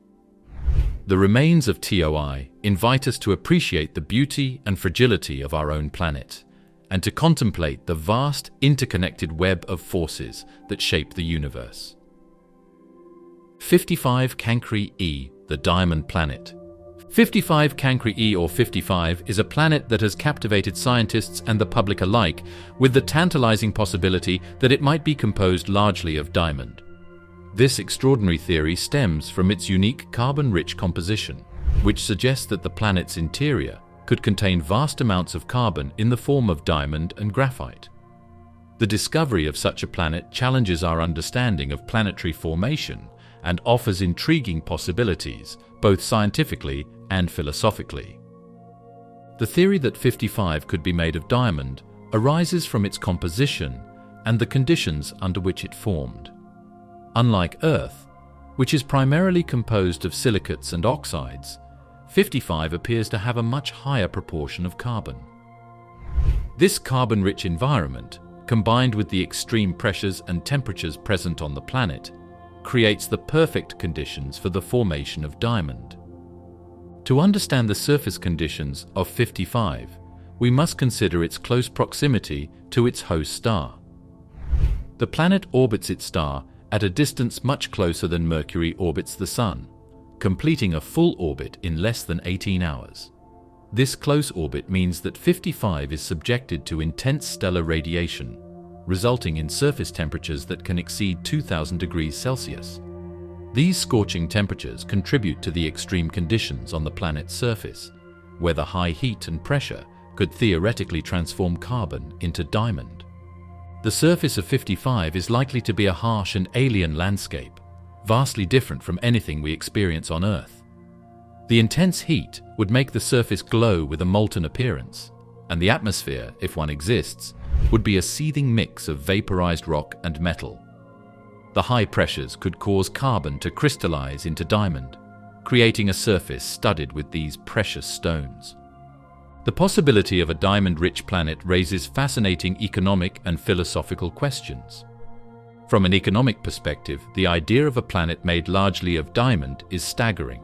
The remains of TOI invite us to appreciate the beauty and fragility of our own planet, and to contemplate the vast, interconnected web of forces that shape the universe. 55 Cancri e, the Diamond Planet. 55 Cancri e, or 55, is a planet that has captivated scientists and the public alike with the tantalizing possibility that it might be composed largely of diamond. This extraordinary theory stems from its unique carbon-rich composition, which suggests that the planet's interior could contain vast amounts of carbon in the form of diamond and graphite. The discovery of such a planet challenges our understanding of planetary formation and offers intriguing possibilities, both scientifically and philosophically. The theory that 55 could be made of diamond arises from its composition and the conditions under which it formed. Unlike Earth, which is primarily composed of silicates and oxides, 55 appears to have a much higher proportion of carbon. This carbon-rich environment, combined with the extreme pressures and temperatures present on the planet, creates the perfect conditions for the formation of diamond. To understand the surface conditions of 55, we must consider its close proximity to its host star. The planet orbits its star at a distance much closer than Mercury orbits the Sun, completing a full orbit in less than 18 hours. This close orbit means that 55 is subjected to intense stellar radiation, resulting in surface temperatures that can exceed 2000 degrees Celsius. These scorching temperatures contribute to the extreme conditions on the planet's surface, where the high heat and pressure could theoretically transform carbon into diamond. The surface of 55 is likely to be a harsh and alien landscape, vastly different from anything we experience on Earth. The intense heat would make the surface glow with a molten appearance, and the atmosphere, if one exists, would be a seething mix of vaporized rock and metal. The high pressures could cause carbon to crystallize into diamond, creating a surface studded with these precious stones. The possibility of a diamond-rich planet raises fascinating economic and philosophical questions. From an economic perspective, the idea of a planet made largely of diamond is staggering.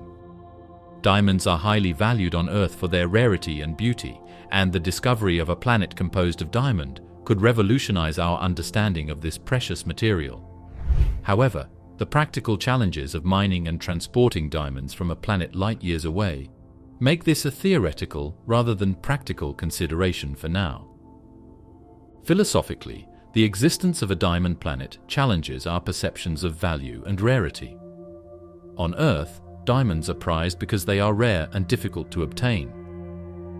Diamonds are highly valued on Earth for their rarity and beauty, and the discovery of a planet composed of diamond could revolutionize our understanding of this precious material. However, the practical challenges of mining and transporting diamonds from a planet light years away make this a theoretical rather than practical consideration for now. Philosophically, the existence of a diamond planet challenges our perceptions of value and rarity. On Earth, diamonds are prized because they are rare and difficult to obtain.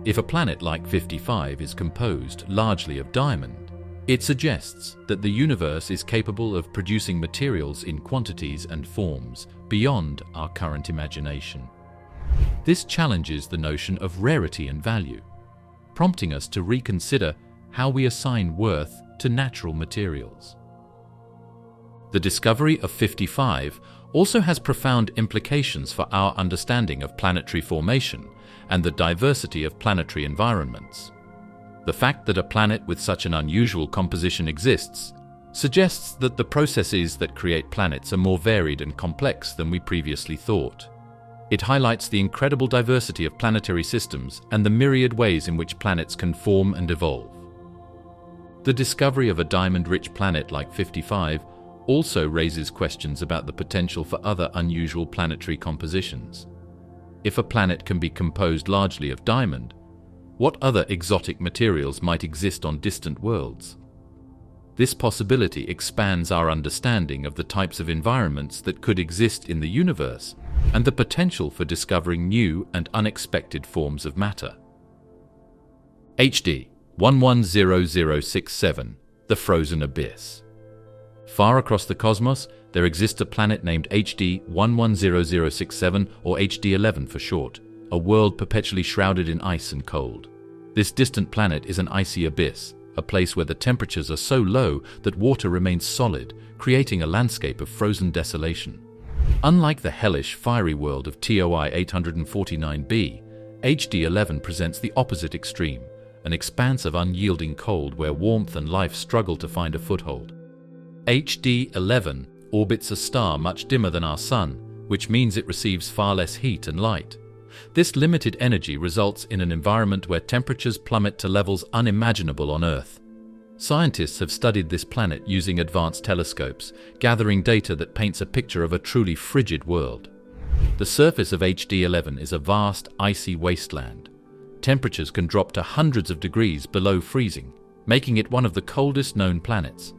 If a planet like 55 is composed largely of diamond, it suggests that the universe is capable of producing materials in quantities and forms beyond our current imagination. This challenges the notion of rarity and value, prompting us to reconsider how we assign worth to natural materials. The discovery of 55 also has profound implications for our understanding of planetary formation and the diversity of planetary environments. The fact that a planet with such an unusual composition exists suggests that the processes that create planets are more varied and complex than we previously thought. It highlights the incredible diversity of planetary systems and the myriad ways in which planets can form and evolve. The discovery of a diamond-rich planet like 55 also raises questions about the potential for other unusual planetary compositions. If a planet can be composed largely of diamond, what other exotic materials might exist on distant worlds? This possibility expands our understanding of the types of environments that could exist in the universe and the potential for discovering new and unexpected forms of matter. HD 110067, the Frozen Abyss. Far across the cosmos, there exists a planet named HD 110067, or HD11 for short, a world perpetually shrouded in ice and cold. This distant planet is an icy abyss, a place where the temperatures are so low that water remains solid, creating a landscape of frozen desolation. Unlike the hellish, fiery world of TOI 849b, HD11 presents the opposite extreme, an expanse of unyielding cold where warmth and life struggle to find a foothold. HD11 orbits a star much dimmer than our Sun, which means it receives far less heat and light. This limited energy results in an environment where temperatures plummet to levels unimaginable on Earth. Scientists have studied this planet using advanced telescopes, gathering data that paints a picture of a truly frigid world. The surface of HD11 is a vast, icy wasteland. Temperatures can drop to hundreds of degrees below freezing, making it one of the coldest known planets.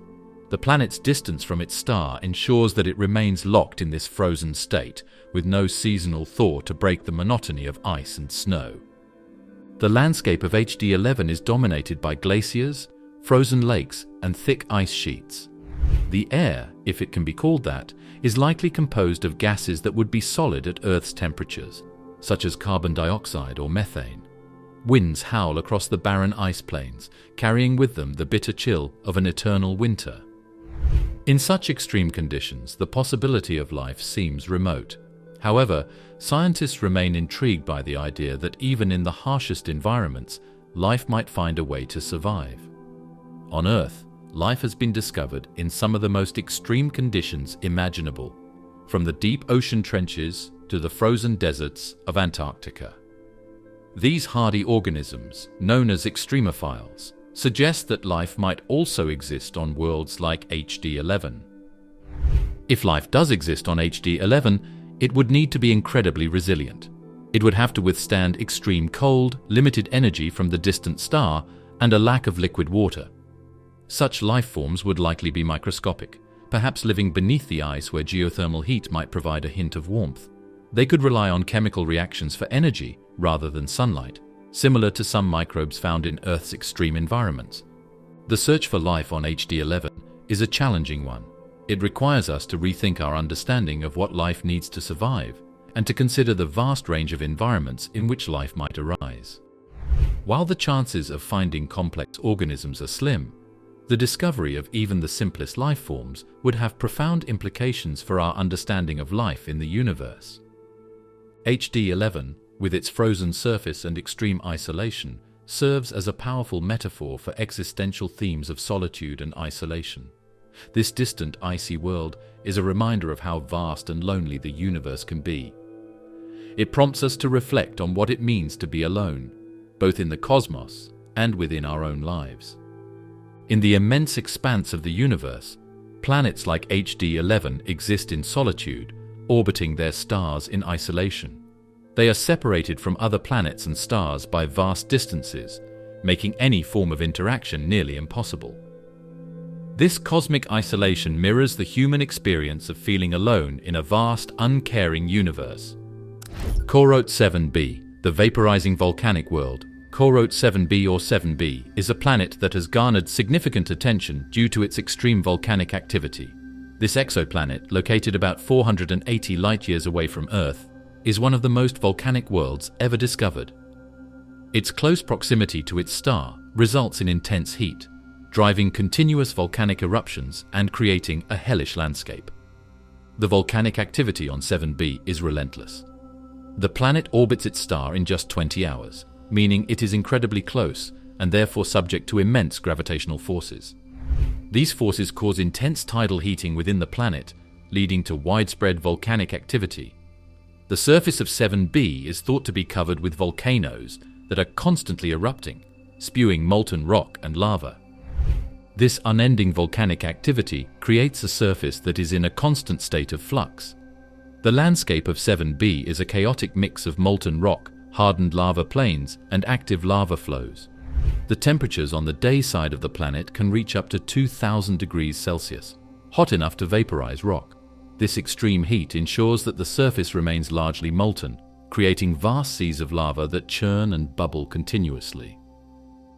The planet's distance from its star ensures that it remains locked in this frozen state, with no seasonal thaw to break the monotony of ice and snow. The landscape of HD11 is dominated by glaciers, frozen lakes, and thick ice sheets. The air, if it can be called that, is likely composed of gases that would be solid at Earth's temperatures, such as carbon dioxide or methane. Winds howl across the barren ice plains, carrying with them the bitter chill of an eternal winter. In such extreme conditions, the possibility of life seems remote. However, scientists remain intrigued by the idea that even in the harshest environments, life might find a way to survive. On Earth, life has been discovered in some of the most extreme conditions imaginable, from the deep ocean trenches to the frozen deserts of Antarctica. These hardy organisms, known as extremophiles, suggest that life might also exist on worlds like HD11. If life does exist on HD11, it would need to be incredibly resilient. It would have to withstand extreme cold, limited energy from the distant star, and a lack of liquid water. Such life forms would likely be microscopic, perhaps living beneath the ice where geothermal heat might provide a hint of warmth. They could rely on chemical reactions for energy rather than sunlight, similar to some microbes found in Earth's extreme environments. The search for life on HD11 is a challenging one. It requires us to rethink our understanding of what life needs to survive, and to consider the vast range of environments in which life might arise. While the chances of finding complex organisms are slim, the discovery of even the simplest life forms would have profound implications for our understanding of life in the universe. HD11, with its frozen surface and extreme isolation, serves as a powerful metaphor for existential themes of solitude and isolation. This distant, icy world is a reminder of how vast and lonely the universe can be. It prompts us to reflect on what it means to be alone, both in the cosmos and within our own lives. In the immense expanse of the universe, planets like HD11 exist in solitude, orbiting their stars in isolation. They are separated from other planets and stars by vast distances, making any form of interaction nearly impossible. This cosmic isolation mirrors the human experience of feeling alone in a vast, uncaring universe. CoRoT-7b, the vaporizing volcanic world. CoRoT-7b or 7b is a planet that has garnered significant attention due to its extreme volcanic activity. This exoplanet, located about 480 light-years away from Earth, is one of the most volcanic worlds ever discovered. Its close proximity to its star results in intense heat, driving continuous volcanic eruptions and creating a hellish landscape. The volcanic activity on 7b is relentless. The planet orbits its star in just 20 hours, meaning it is incredibly close and therefore subject to immense gravitational forces. These forces cause intense tidal heating within the planet, leading to widespread volcanic activity. The surface of 7b is thought to be covered with volcanoes that are constantly erupting, spewing molten rock and lava. This unending volcanic activity creates a surface that is in a constant state of flux. The landscape of 7b is a chaotic mix of molten rock, hardened lava plains, and active lava flows. The temperatures on the day side of the planet can reach up to 2,000 degrees Celsius, hot enough to vaporize rock. This extreme heat ensures that the surface remains largely molten, creating vast seas of lava that churn and bubble continuously.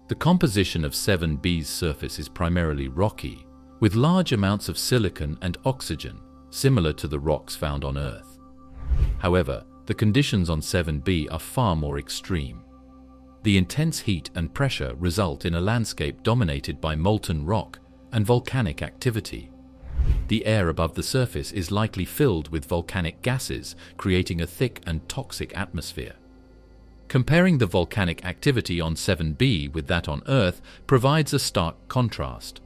The composition of 7b's surface is primarily rocky, with large amounts of silicon and oxygen, similar to the rocks found on Earth. However, the conditions on 7b are far more extreme. The intense heat and pressure result in a landscape dominated by molten rock and volcanic activity. The air above the surface is likely filled with volcanic gases, creating a thick and toxic atmosphere. Comparing the volcanic activity on 7b with that on Earth provides a stark contrast.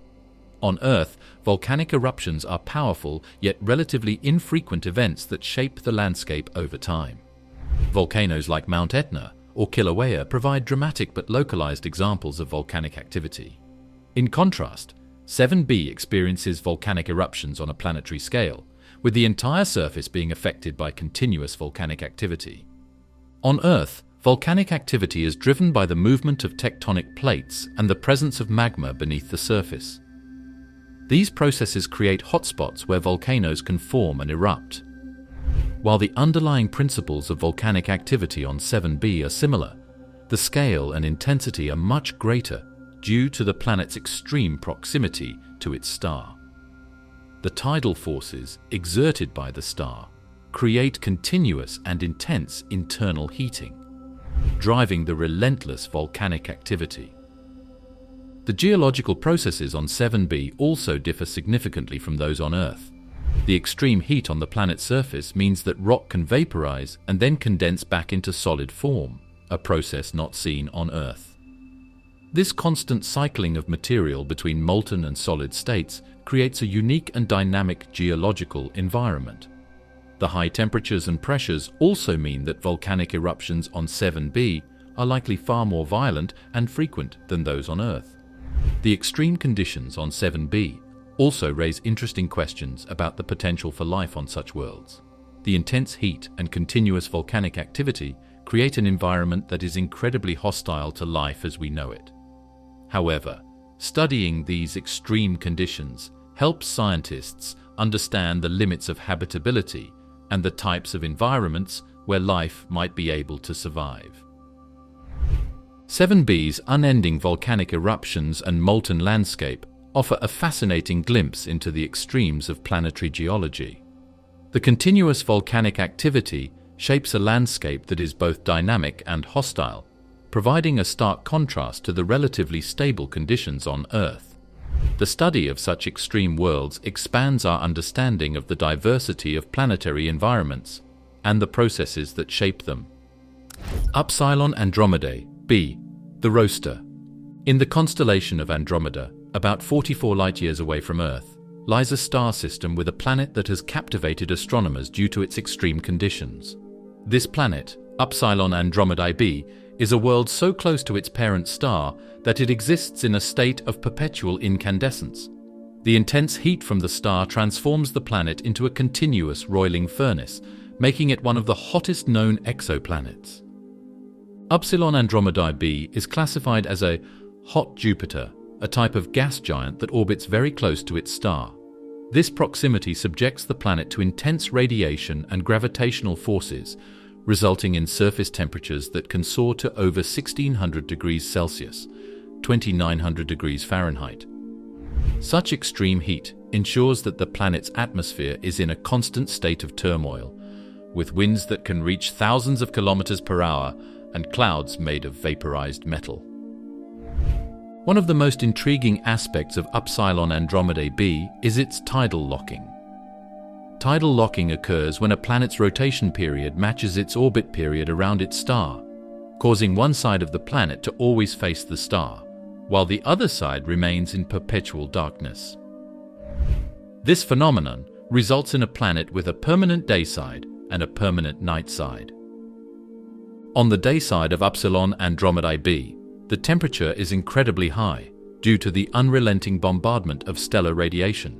On Earth, volcanic eruptions are powerful yet relatively infrequent events that shape the landscape over time. Volcanoes like Mount Etna or Kilauea provide dramatic but localized examples of volcanic activity. In contrast, 7b experiences volcanic eruptions on a planetary scale, with the entire surface being affected by continuous volcanic activity. On Earth, volcanic activity is driven by the movement of tectonic plates and the presence of magma beneath the surface. These processes create hotspots where volcanoes can form and erupt. While the underlying principles of volcanic activity on 7b are similar, the scale and intensity are much greater due to the planet's extreme proximity to its star. The tidal forces exerted by the star create continuous and intense internal heating, driving the relentless volcanic activity. The geological processes on 7b also differ significantly from those on Earth. The extreme heat on the planet's surface means that rock can vaporize and then condense back into solid form, a process not seen on Earth. This constant cycling of material between molten and solid states creates a unique and dynamic geological environment. The high temperatures and pressures also mean that volcanic eruptions on 7b are likely far more violent and frequent than those on Earth. The extreme conditions on 7b also raise interesting questions about the potential for life on such worlds. The intense heat and continuous volcanic activity create an environment that is incredibly hostile to life as we know it. However, studying these extreme conditions helps scientists understand the limits of habitability and the types of environments where life might be able to survive. 7b's unending volcanic eruptions and molten landscape offer a fascinating glimpse into the extremes of planetary geology. The continuous volcanic activity shapes a landscape that is both dynamic and hostile, providing a stark contrast to the relatively stable conditions on Earth. The study of such extreme worlds expands our understanding of the diversity of planetary environments and the processes that shape them. Upsilon Andromedae b, the roaster. In the constellation of Andromeda, about 44 light-years away from Earth, lies a star system with a planet that has captivated astronomers due to its extreme conditions. This planet, Upsilon Andromedae b, is a world so close to its parent star that it exists in a state of perpetual incandescence. The intense heat from the star transforms the planet into a continuous roiling furnace, making it one of the hottest known exoplanets. Upsilon Andromedae b is classified as a hot Jupiter, a type of gas giant that orbits very close to its star. This proximity subjects the planet to intense radiation and gravitational forces, resulting in surface temperatures that can soar to over 1600 degrees Celsius, 2900 degrees Fahrenheit. Such extreme heat ensures that the planet's atmosphere is in a constant state of turmoil, with winds that can reach thousands of kilometers per hour and clouds made of vaporized metal. One of the most intriguing aspects of Upsilon Andromedae b is its tidal locking. Tidal locking occurs when a planet's rotation period matches its orbit period around its star, causing one side of the planet to always face the star, while the other side remains in perpetual darkness. This phenomenon results in a planet with a permanent day side and a permanent night side. On the day side of Upsilon Andromedae b, the temperature is incredibly high due to the unrelenting bombardment of stellar radiation.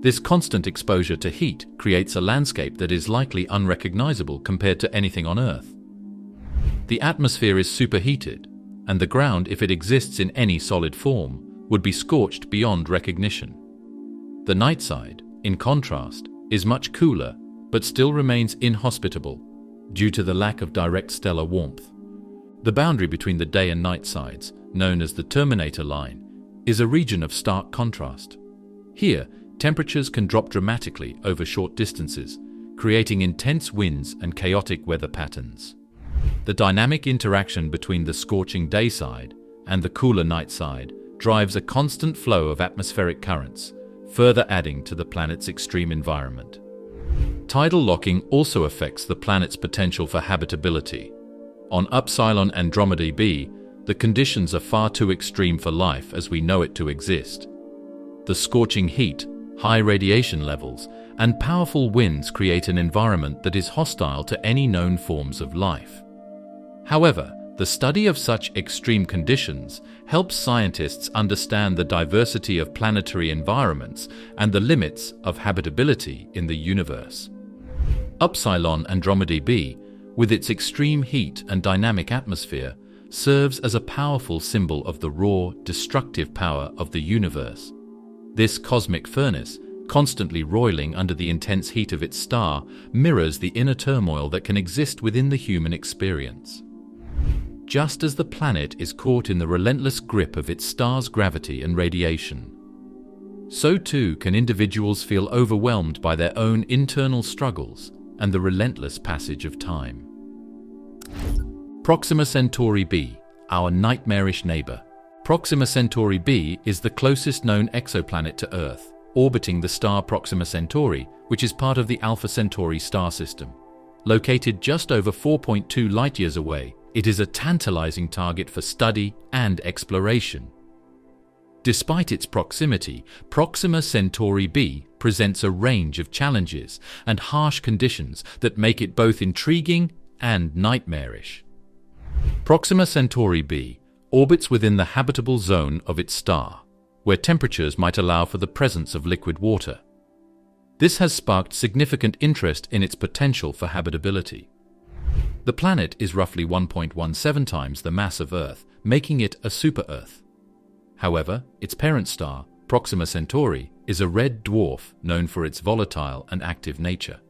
This constant exposure to heat creates a landscape that is likely unrecognizable compared to anything on Earth. The atmosphere is superheated, and the ground, if it exists in any solid form, would be scorched beyond recognition. The night side, in contrast, is much cooler but still remains inhospitable due to the lack of direct stellar warmth. The boundary between the day and night sides, known as the terminator line, is a region of stark contrast. Here, temperatures can drop dramatically over short distances, creating intense winds and chaotic weather patterns. The dynamic interaction between the scorching day side and the cooler night side drives a constant flow of atmospheric currents, further adding to the planet's extreme environment. Tidal locking also affects the planet's potential for habitability. On Upsilon Andromedae b, the conditions are far too extreme for life as we know it to exist. The scorching heat, high radiation levels, and powerful winds create an environment that is hostile to any known forms of life. However, the study of such extreme conditions helps scientists understand the diversity of planetary environments and the limits of habitability in the universe. Upsilon Andromedae b, with its extreme heat and dynamic atmosphere, serves as a powerful symbol of the raw, destructive power of the universe. This cosmic furnace, constantly roiling under the intense heat of its star, mirrors the inner turmoil that can exist within the human experience. Just as the planet is caught in the relentless grip of its star's gravity and radiation, so too can individuals feel overwhelmed by their own internal struggles and the relentless passage of time. Proxima Centauri b, our nightmarish neighbor. Proxima Centauri b is the closest known exoplanet to Earth, orbiting the star Proxima Centauri, which is part of the Alpha Centauri star system. Located just over 4.2 light-years away, it is a tantalizing target for study and exploration. Despite its proximity, Proxima Centauri b presents a range of challenges and harsh conditions that make it both intriguing and nightmarish. Proxima Centauri b orbits within the habitable zone of its star, where temperatures might allow for the presence of liquid water. This has sparked significant interest in its potential for habitability. The planet is roughly 1.17 times the mass of Earth, making it a super-Earth. However, its parent star, Proxima Centauri, is a red dwarf known for its volatile and active nature.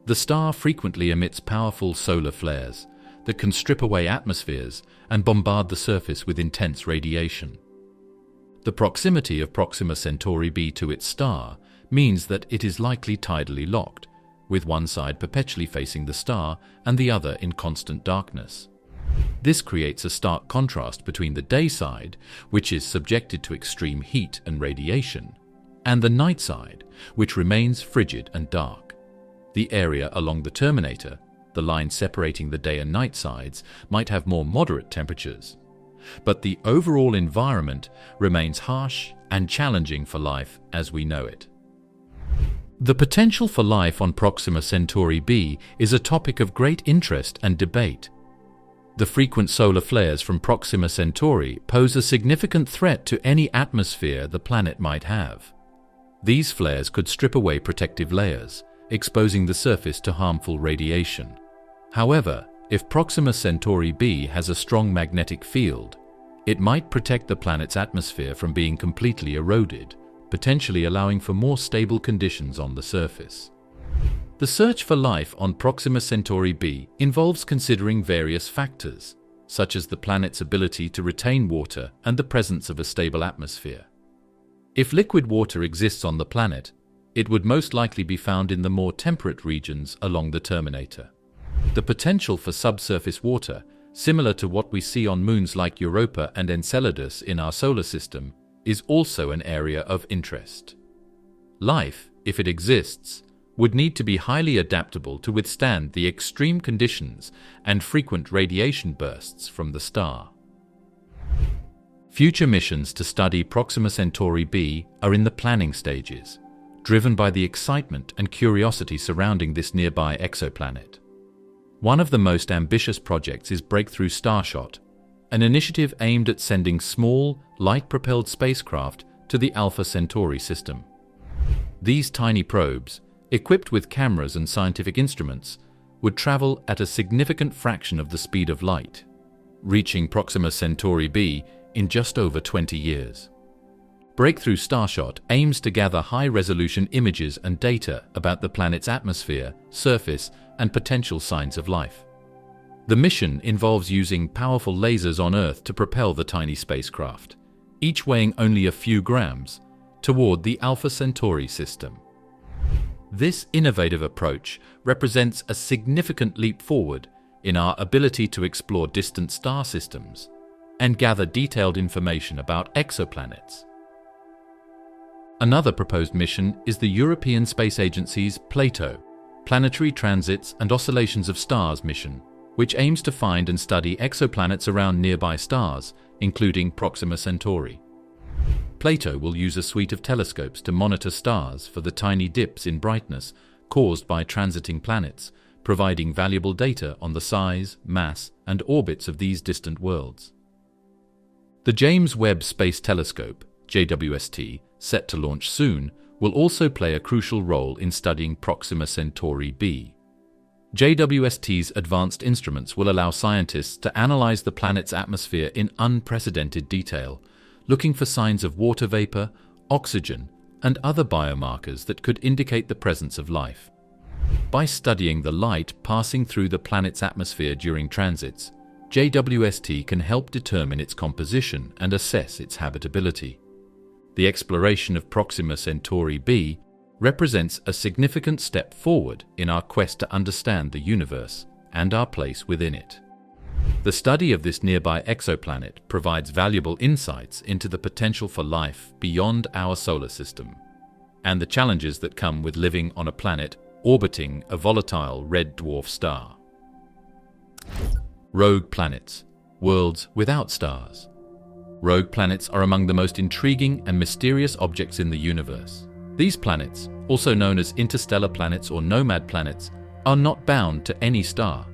The star frequently emits powerful solar flares that can strip away atmospheres and bombard the surface with intense radiation. The proximity of Proxima Centauri b to its star means that it is likely tidally locked, with one side perpetually facing the star and the other in constant darkness. This creates a stark contrast between the day side, which is subjected to extreme heat and radiation, and the night side, which remains frigid and dark. The area along the terminator, the line separating the day and night sides, might have more moderate temperatures, but the overall environment remains harsh and challenging for life as we know it. The potential for life on Proxima Centauri b is a topic of great interest and debate. The frequent solar flares from Proxima Centauri pose a significant threat to any atmosphere the planet might have. These flares could strip away protective layers, exposing the surface to harmful radiation. However, if Proxima Centauri b has a strong magnetic field, it might protect the planet's atmosphere from being completely eroded, potentially allowing for more stable conditions on the surface. The search for life on Proxima Centauri b involves considering various factors, such as the planet's ability to retain water and the presence of a stable atmosphere. If liquid water exists on the planet, it would most likely be found in the more temperate regions along the terminator. The potential for subsurface water, similar to what we see on moons like Europa and Enceladus in our solar system, is also an area of interest. Life, if it exists, would need to be highly adaptable to withstand the extreme conditions and frequent radiation bursts from the star. Future missions to study Proxima Centauri b are in the planning stages, driven by the excitement and curiosity surrounding this nearby exoplanet. One of the most ambitious projects is Breakthrough Starshot, an initiative aimed at sending small, light-propelled spacecraft to the Alpha Centauri system. These tiny probes, equipped with cameras and scientific instruments, would travel at a significant fraction of the speed of light, reaching Proxima Centauri b in just over 20 years. Breakthrough Starshot aims to gather high-resolution images and data about the planet's atmosphere, surface, and potential signs of life. The mission involves using powerful lasers on Earth to propel the tiny spacecraft, each weighing only a few grams, toward the Alpha Centauri system. This innovative approach represents a significant leap forward in our ability to explore distant star systems and gather detailed information about exoplanets. Another proposed mission is the European Space Agency's PLATO, Planetary Transits and Oscillations of Stars mission, which aims to find and study exoplanets around nearby stars, including Proxima Centauri. PLATO will use a suite of telescopes to monitor stars for the tiny dips in brightness caused by transiting planets, providing valuable data on the size, mass, and orbits of these distant worlds. The James Webb Space Telescope, JWST, set to launch soon, will also play a crucial role in studying Proxima Centauri b. JWST's advanced instruments will allow scientists to analyze the planet's atmosphere in unprecedented detail, looking for signs of water vapor, oxygen, and other biomarkers that could indicate the presence of life. By studying the light passing through the planet's atmosphere during transits, JWST can help determine its composition and assess its habitability. The exploration of Proxima Centauri b represents a significant step forward in our quest to understand the universe and our place within it. The study of this nearby exoplanet provides valuable insights into the potential for life beyond our solar system, and the challenges that come with living on a planet orbiting a volatile red dwarf star. Rogue planets, worlds without stars. Rogue planets are among the most intriguing and mysterious objects in the universe. These planets, also known as interstellar planets or nomad planets, are not bound to any star.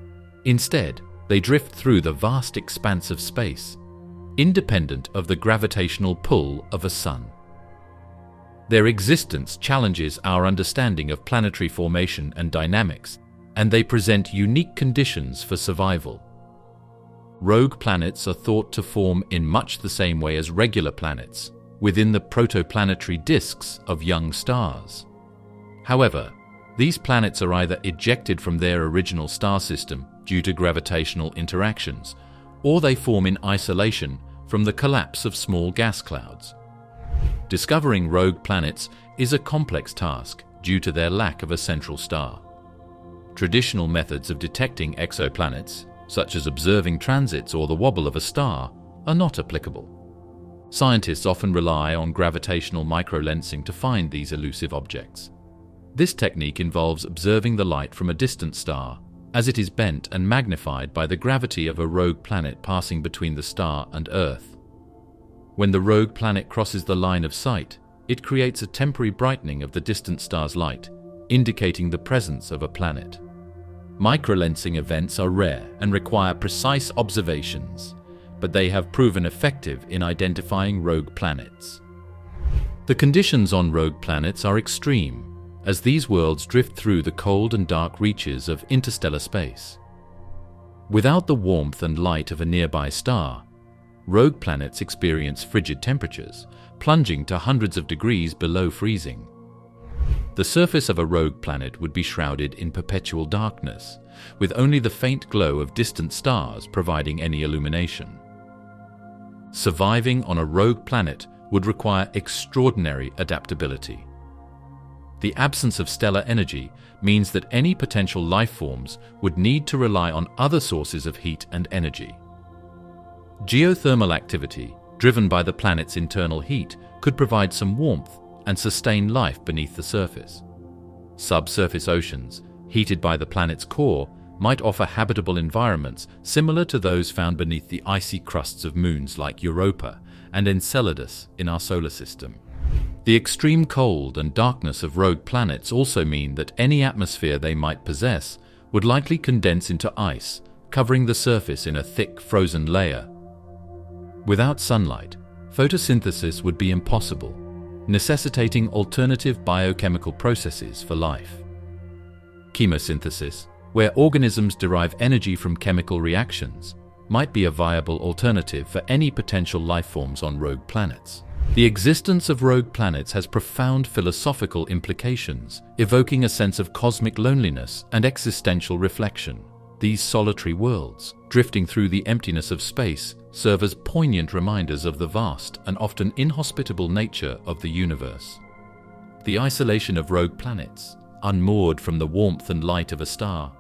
Instead, they drift through the vast expanse of space, independent of the gravitational pull of a sun. Their existence challenges our understanding of planetary formation and dynamics, and they present unique conditions for survival. Rogue planets are thought to form in much the same way as regular planets, within the protoplanetary disks of young stars. However, these planets are either ejected from their original star system due to gravitational interactions, or they form in isolation from the collapse of small gas clouds. Discovering rogue planets is a complex task due to their lack of a central star. Traditional methods of detecting exoplanets, such as observing transits or the wobble of a star, are not applicable. Scientists often rely on gravitational microlensing to find these elusive objects. This technique involves observing the light from a distant star as it is bent and magnified by the gravity of a rogue planet passing between the star and Earth. When the rogue planet crosses the line of sight, it creates a temporary brightening of the distant star's light, indicating the presence of a planet. Microlensing events are rare and require precise observations, but they have proven effective in identifying rogue planets. The conditions on rogue planets are extreme, as these worlds drift through the cold and dark reaches of interstellar space. Without the warmth and light of a nearby star, rogue planets experience frigid temperatures, plunging to hundreds of degrees below freezing. The surface of a rogue planet would be shrouded in perpetual darkness, with only the faint glow of distant stars providing any illumination. Surviving on a rogue planet would require extraordinary adaptability. The absence of stellar energy means that any potential life forms would need to rely on other sources of heat and energy. Geothermal activity, driven by the planet's internal heat, could provide some warmth and sustain life beneath the surface. Subsurface oceans, heated by the planet's core, might offer habitable environments similar to those found beneath the icy crusts of moons like Europa and Enceladus in our solar system. The extreme cold and darkness of rogue planets also mean that any atmosphere they might possess would likely condense into ice, covering the surface in a thick, frozen layer. Without sunlight, photosynthesis would be impossible, necessitating alternative biochemical processes for life. Chemosynthesis, where organisms derive energy from chemical reactions, might be a viable alternative for any potential life forms on rogue planets. The existence of rogue planets has profound philosophical implications, evoking a sense of cosmic loneliness and existential reflection. These solitary worlds, drifting through the emptiness of space, serve as poignant reminders of the vast and often inhospitable nature of the universe. The isolation of rogue planets, unmoored from the warmth and light of a star,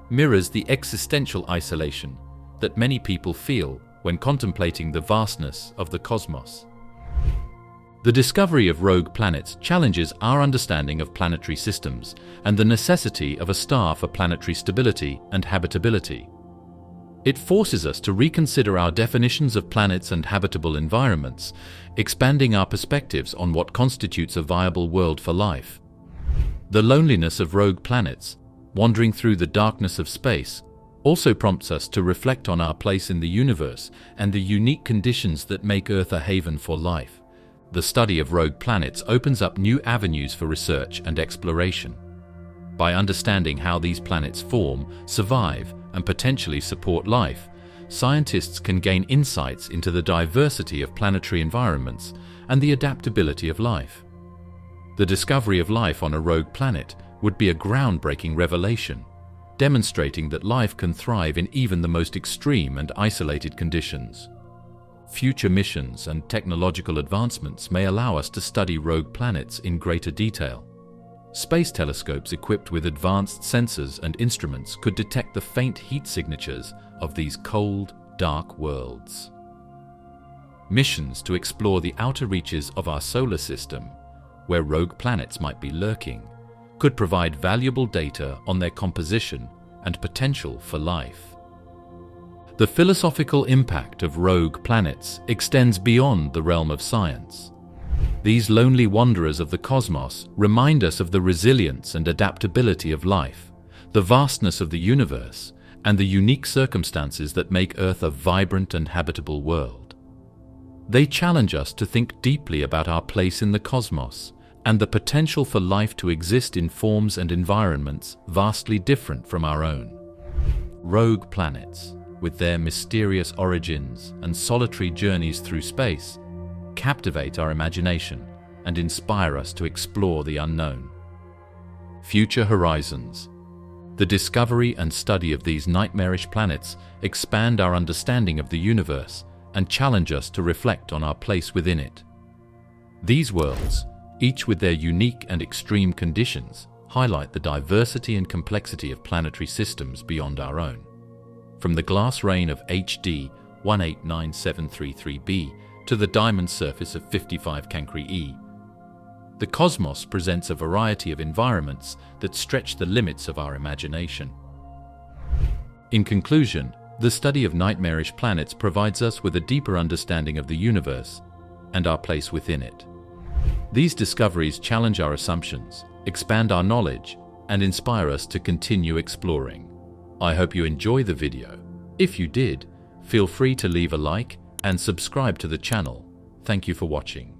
mirrors the existential isolation that many people feel when contemplating the vastness of the cosmos. The discovery of rogue planets challenges our understanding of planetary systems and the necessity of a star for planetary stability and habitability. It forces us to reconsider our definitions of planets and habitable environments, expanding our perspectives on what constitutes a viable world for life. The loneliness of rogue planets, wandering through the darkness of space, also prompts us to reflect on our place in the universe and the unique conditions that make Earth a haven for life. The study of rogue planets opens up new avenues for research and exploration. By understanding how these planets form, survive, and potentially support life, scientists can gain insights into the diversity of planetary environments and the adaptability of life. The discovery of life on a rogue planet would be a groundbreaking revelation, demonstrating that life can thrive in even the most extreme and isolated conditions. Future missions and technological advancements may allow us to study rogue planets in greater detail. Space telescopes equipped with advanced sensors and instruments could detect the faint heat signatures of these cold, dark worlds. Missions to explore the outer reaches of our solar system, where rogue planets might be lurking, could provide valuable data on their composition and potential for life. The philosophical impact of rogue planets extends beyond the realm of science. These lonely wanderers of the cosmos remind us of the resilience and adaptability of life, the vastness of the universe, and the unique circumstances that make Earth a vibrant and habitable world. They challenge us to think deeply about our place in the cosmos and the potential for life to exist in forms and environments vastly different from our own. Rogue planets, with their mysterious origins and solitary journeys through space, captivate our imagination and inspire us to explore the unknown. Future horizons. The discovery and study of these nightmarish planets expand our understanding of the universe and challenge us to reflect on our place within it. These worlds, each with their unique and extreme conditions, highlight the diversity and complexity of planetary systems beyond our own. From the glass rain of HD 189733b to the diamond surface of 55 Cancri E, the cosmos presents a variety of environments that stretch the limits of our imagination. In conclusion, the study of nightmarish planets provides us with a deeper understanding of the universe and our place within it. These discoveries challenge our assumptions, expand our knowledge, and inspire us to continue exploring. I hope you enjoy the video. If you did, feel free to leave a like and subscribe to the channel. Thank you for watching.